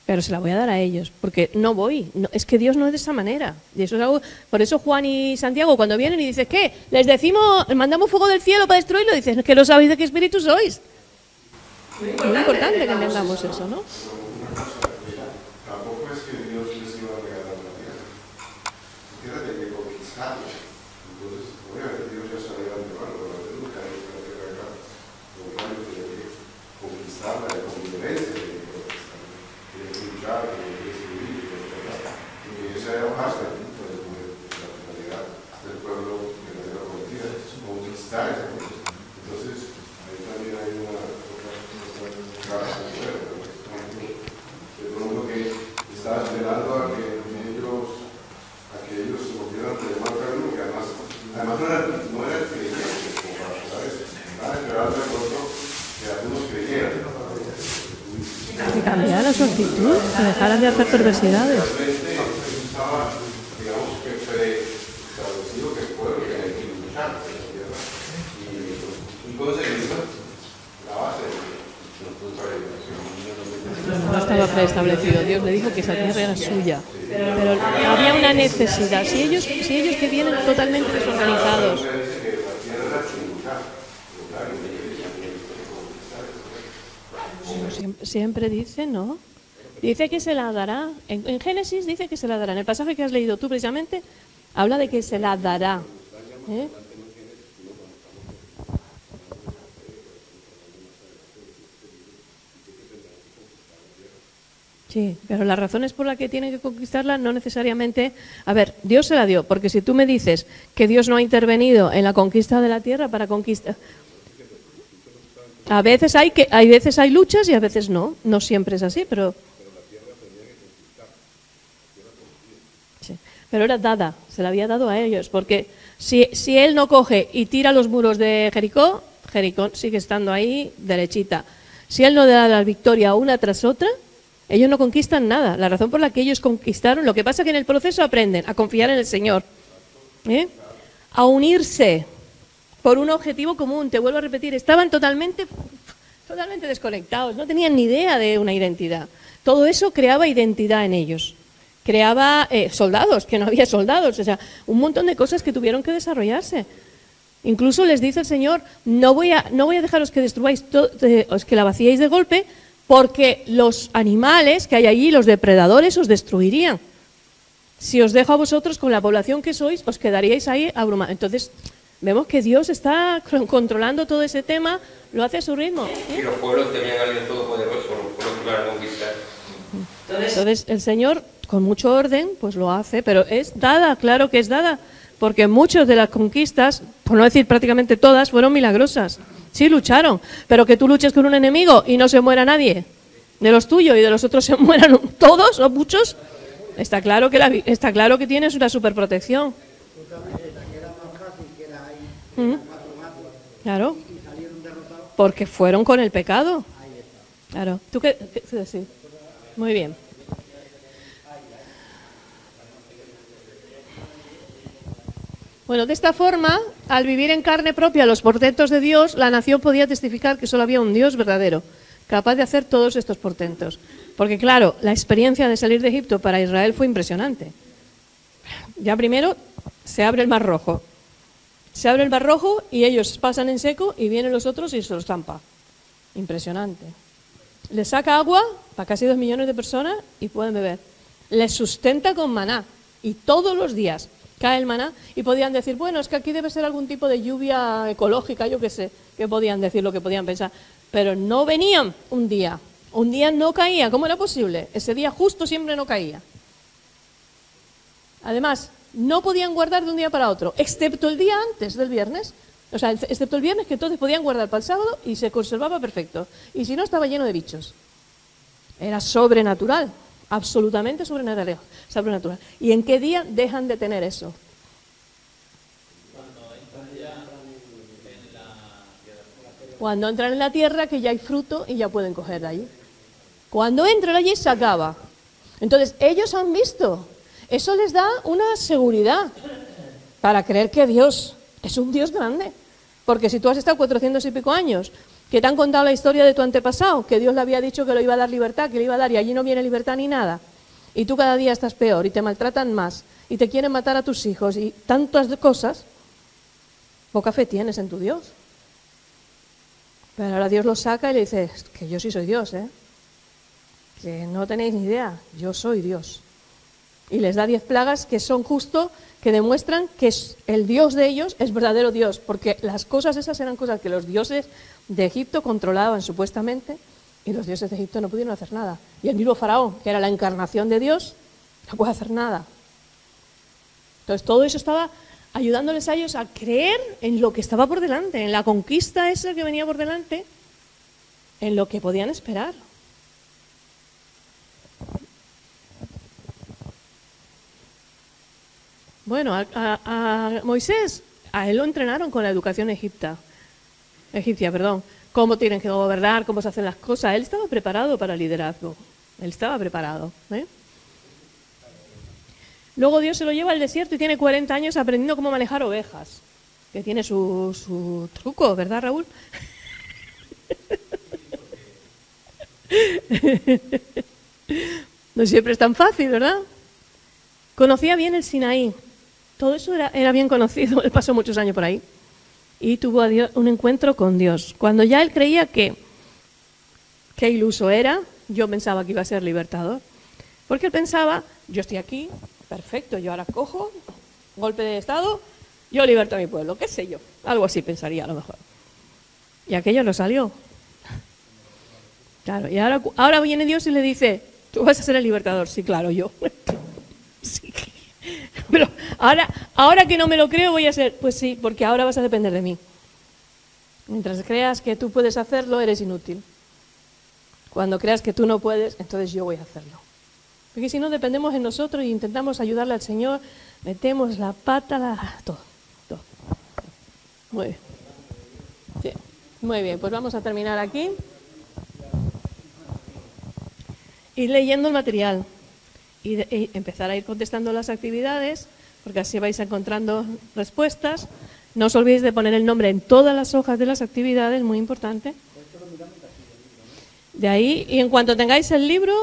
Pero se la voy a dar a ellos, porque no voy. No, es que Dios no es de esa manera. Y eso es algo, por eso Juan y Santiago cuando vienen y dicen, ¿qué? Les decimos, mandamos fuego del cielo para destruirlo. Dicen, es que no sabéis de qué espíritu sois. Muy importante que entendamos eso, ¿no? Tampoco es que Dios les iba a regalar la tierra. La tierra tenía que conquistarla. Entonces, obviamente Dios ya sabía antemano, pero nunca hay una tierra acá. Por lo tanto, tenía que conquistarla de convivencia. Y esa era parte de la totalidad del pueblo de la tierra prometida, conquistar esa conquista. Entonces, ahí también hay una clase de pronto que estaba esperando a que ellos se volvieran a llamar carne, que además no era el creyente como para pensar eso, estaban esperando de pronto que algunos creyeran. Que cambiara su actitud, que dejaran de hacer perversidades. Realmente estaba, digamos, que preestablecido que el pueblo tenía que luchar en la tierra. Y con ese libro, la base de la redención. No estaba preestablecido, Dios le dijo que esa tierra era suya. Pero había una necesidad. Si ellos que vienen totalmente desorganizados. Siempre dice, ¿no? Dice que se la dará. En Génesis dice que se la dará. En el pasaje que has leído tú precisamente, habla de que se la dará. Sí, pero las razones por las que tienen que conquistarla no necesariamente... A ver, Dios se la dio, porque si tú me dices que Dios no ha intervenido en la conquista de la tierra para conquistar... A veces hay luchas y a veces no. No siempre es así, pero... Sí, pero era dada, se la había dado a ellos, porque si él no coge y tira los muros de Jericó, Jericó sigue estando ahí derechita. Si él no da la victoria una tras otra, ellos no conquistan nada. La razón por la que ellos conquistaron, lo que pasa es que en el proceso aprenden a confiar en el Señor, a unirse por un objetivo común. Te vuelvo a repetir, estaban totalmente desconectados, no tenían ni idea de una identidad. Todo eso creaba identidad en ellos. creaba soldados, que no había soldados, o sea, un montón de cosas que tuvieron que desarrollarse. Incluso les dice el Señor, no voy a dejaros que destruyáis, que la vaciéis de golpe, porque los animales que hay allí, los depredadores, os destruirían. Si os dejo a vosotros con la población que sois, os quedaríais ahí abrumados. Entonces, vemos que Dios está controlando todo ese tema, lo hace a su ritmo. Y los pueblos tenían a alguien todopoderoso, los pueblos que iban a conquistar. Entonces, el Señor, con mucho orden, pues lo hace, pero es dada, claro que es dada, porque muchas de las conquistas, por no decir prácticamente todas, fueron milagrosas. Sí, lucharon, pero que tú luches con un enemigo y no se muera nadie, de los tuyos y de los otros se mueran todos o muchos, está claro que tienes una superprotección. Claro, porque fueron con el pecado. Claro. ¿Tú qué decís? Muy bien. Bueno, de esta forma, al vivir en carne propia los portentos de Dios, la nación podía testificar que solo había un Dios verdadero, capaz de hacer todos estos portentos. Porque claro, la experiencia de salir de Egipto para Israel fue impresionante. Ya primero se abre el Mar Rojo. Se abre el Mar Rojo y ellos pasan en seco y vienen los otros y se los zampa. Impresionante. Les saca agua para casi 2 millones de personas y pueden beber. Les sustenta con maná y todos los días cae el maná y podían decir, bueno, es que aquí debe ser algún tipo de lluvia ecológica, yo qué sé, que podían decir, lo que podían pensar. Pero no venían un día no caía. ¿Cómo era posible? Ese día justo siempre no caía. Además, no podían guardar de un día para otro, excepto el día antes del viernes. O sea, excepto el viernes, que entonces podían guardar para el sábado y se conservaba perfecto. Y si no, estaba lleno de bichos. Era sobrenatural, absolutamente sobrenatural. ¿Y en qué día dejan de tener eso? Cuando entran en la tierra, que ya hay fruto y ya pueden coger de allí. Cuando entran allí, se acaba. Entonces, ellos han visto. Eso les da una seguridad para creer que Dios es un Dios grande. Porque si tú has estado 400 y pico años, que te han contado la historia de tu antepasado, que Dios le había dicho que le iba a dar libertad, que le iba a dar, y allí no viene libertad ni nada, y tú cada día estás peor, y te maltratan más, y te quieren matar a tus hijos, y tantas cosas, poca fe tienes en tu Dios. Pero ahora Dios los saca y le dice, que yo sí soy Dios, que no tenéis ni idea, yo soy Dios. Y les da 10 plagas que son justo, que demuestran que el Dios de ellos es verdadero Dios, porque las cosas esas eran cosas que los dioses de Egipto controlaban supuestamente, y los dioses de Egipto no pudieron hacer nada. Y el mismo faraón, que era la encarnación de Dios, no puede hacer nada. Entonces todo eso estaba ayudándoles a ellos a creer en lo que estaba por delante, en la conquista esa que venía por delante, en lo que podían esperar. Bueno, a Moisés, a él lo entrenaron con la educación egipcia, cómo tienen que gobernar, cómo se hacen las cosas. Él estaba preparado para el liderazgo, él estaba preparado. Luego Dios se lo lleva al desierto y tiene 40 años aprendiendo cómo manejar ovejas, que tiene su truco, ¿verdad, Raúl? No siempre es tan fácil, ¿verdad? Conocía bien el Sinaí. Todo eso era bien conocido, él pasó muchos años por ahí y tuvo un encuentro con Dios. Cuando ya él creía que iluso era, yo pensaba que iba a ser libertador. Porque él pensaba, yo estoy aquí, perfecto, yo ahora cojo, golpe de estado, yo liberto a mi pueblo, qué sé yo. Algo así pensaría a lo mejor. Y aquello no salió. Claro, y ahora viene Dios y le dice, tú vas a ser el libertador. Sí, claro, yo. Sí. Pero ahora que no me lo creo voy a ser, pues sí, porque ahora vas a depender de mí. Mientras creas que tú puedes hacerlo, eres inútil. Cuando creas que tú no puedes, entonces yo voy a hacerlo. Porque si no, dependemos en nosotros e intentamos ayudarle al Señor, metemos la pata, todo. Muy bien. Sí, muy bien, pues vamos a terminar aquí. Ir leyendo el material. Y empezar a ir contestando las actividades, porque así vais encontrando respuestas. No os olvidéis de poner el nombre en todas las hojas de las actividades, muy importante. De ahí, y en cuanto tengáis el libro,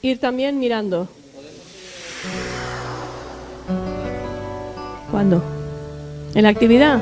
ir también mirando. ¿Cuándo? ¿En la actividad?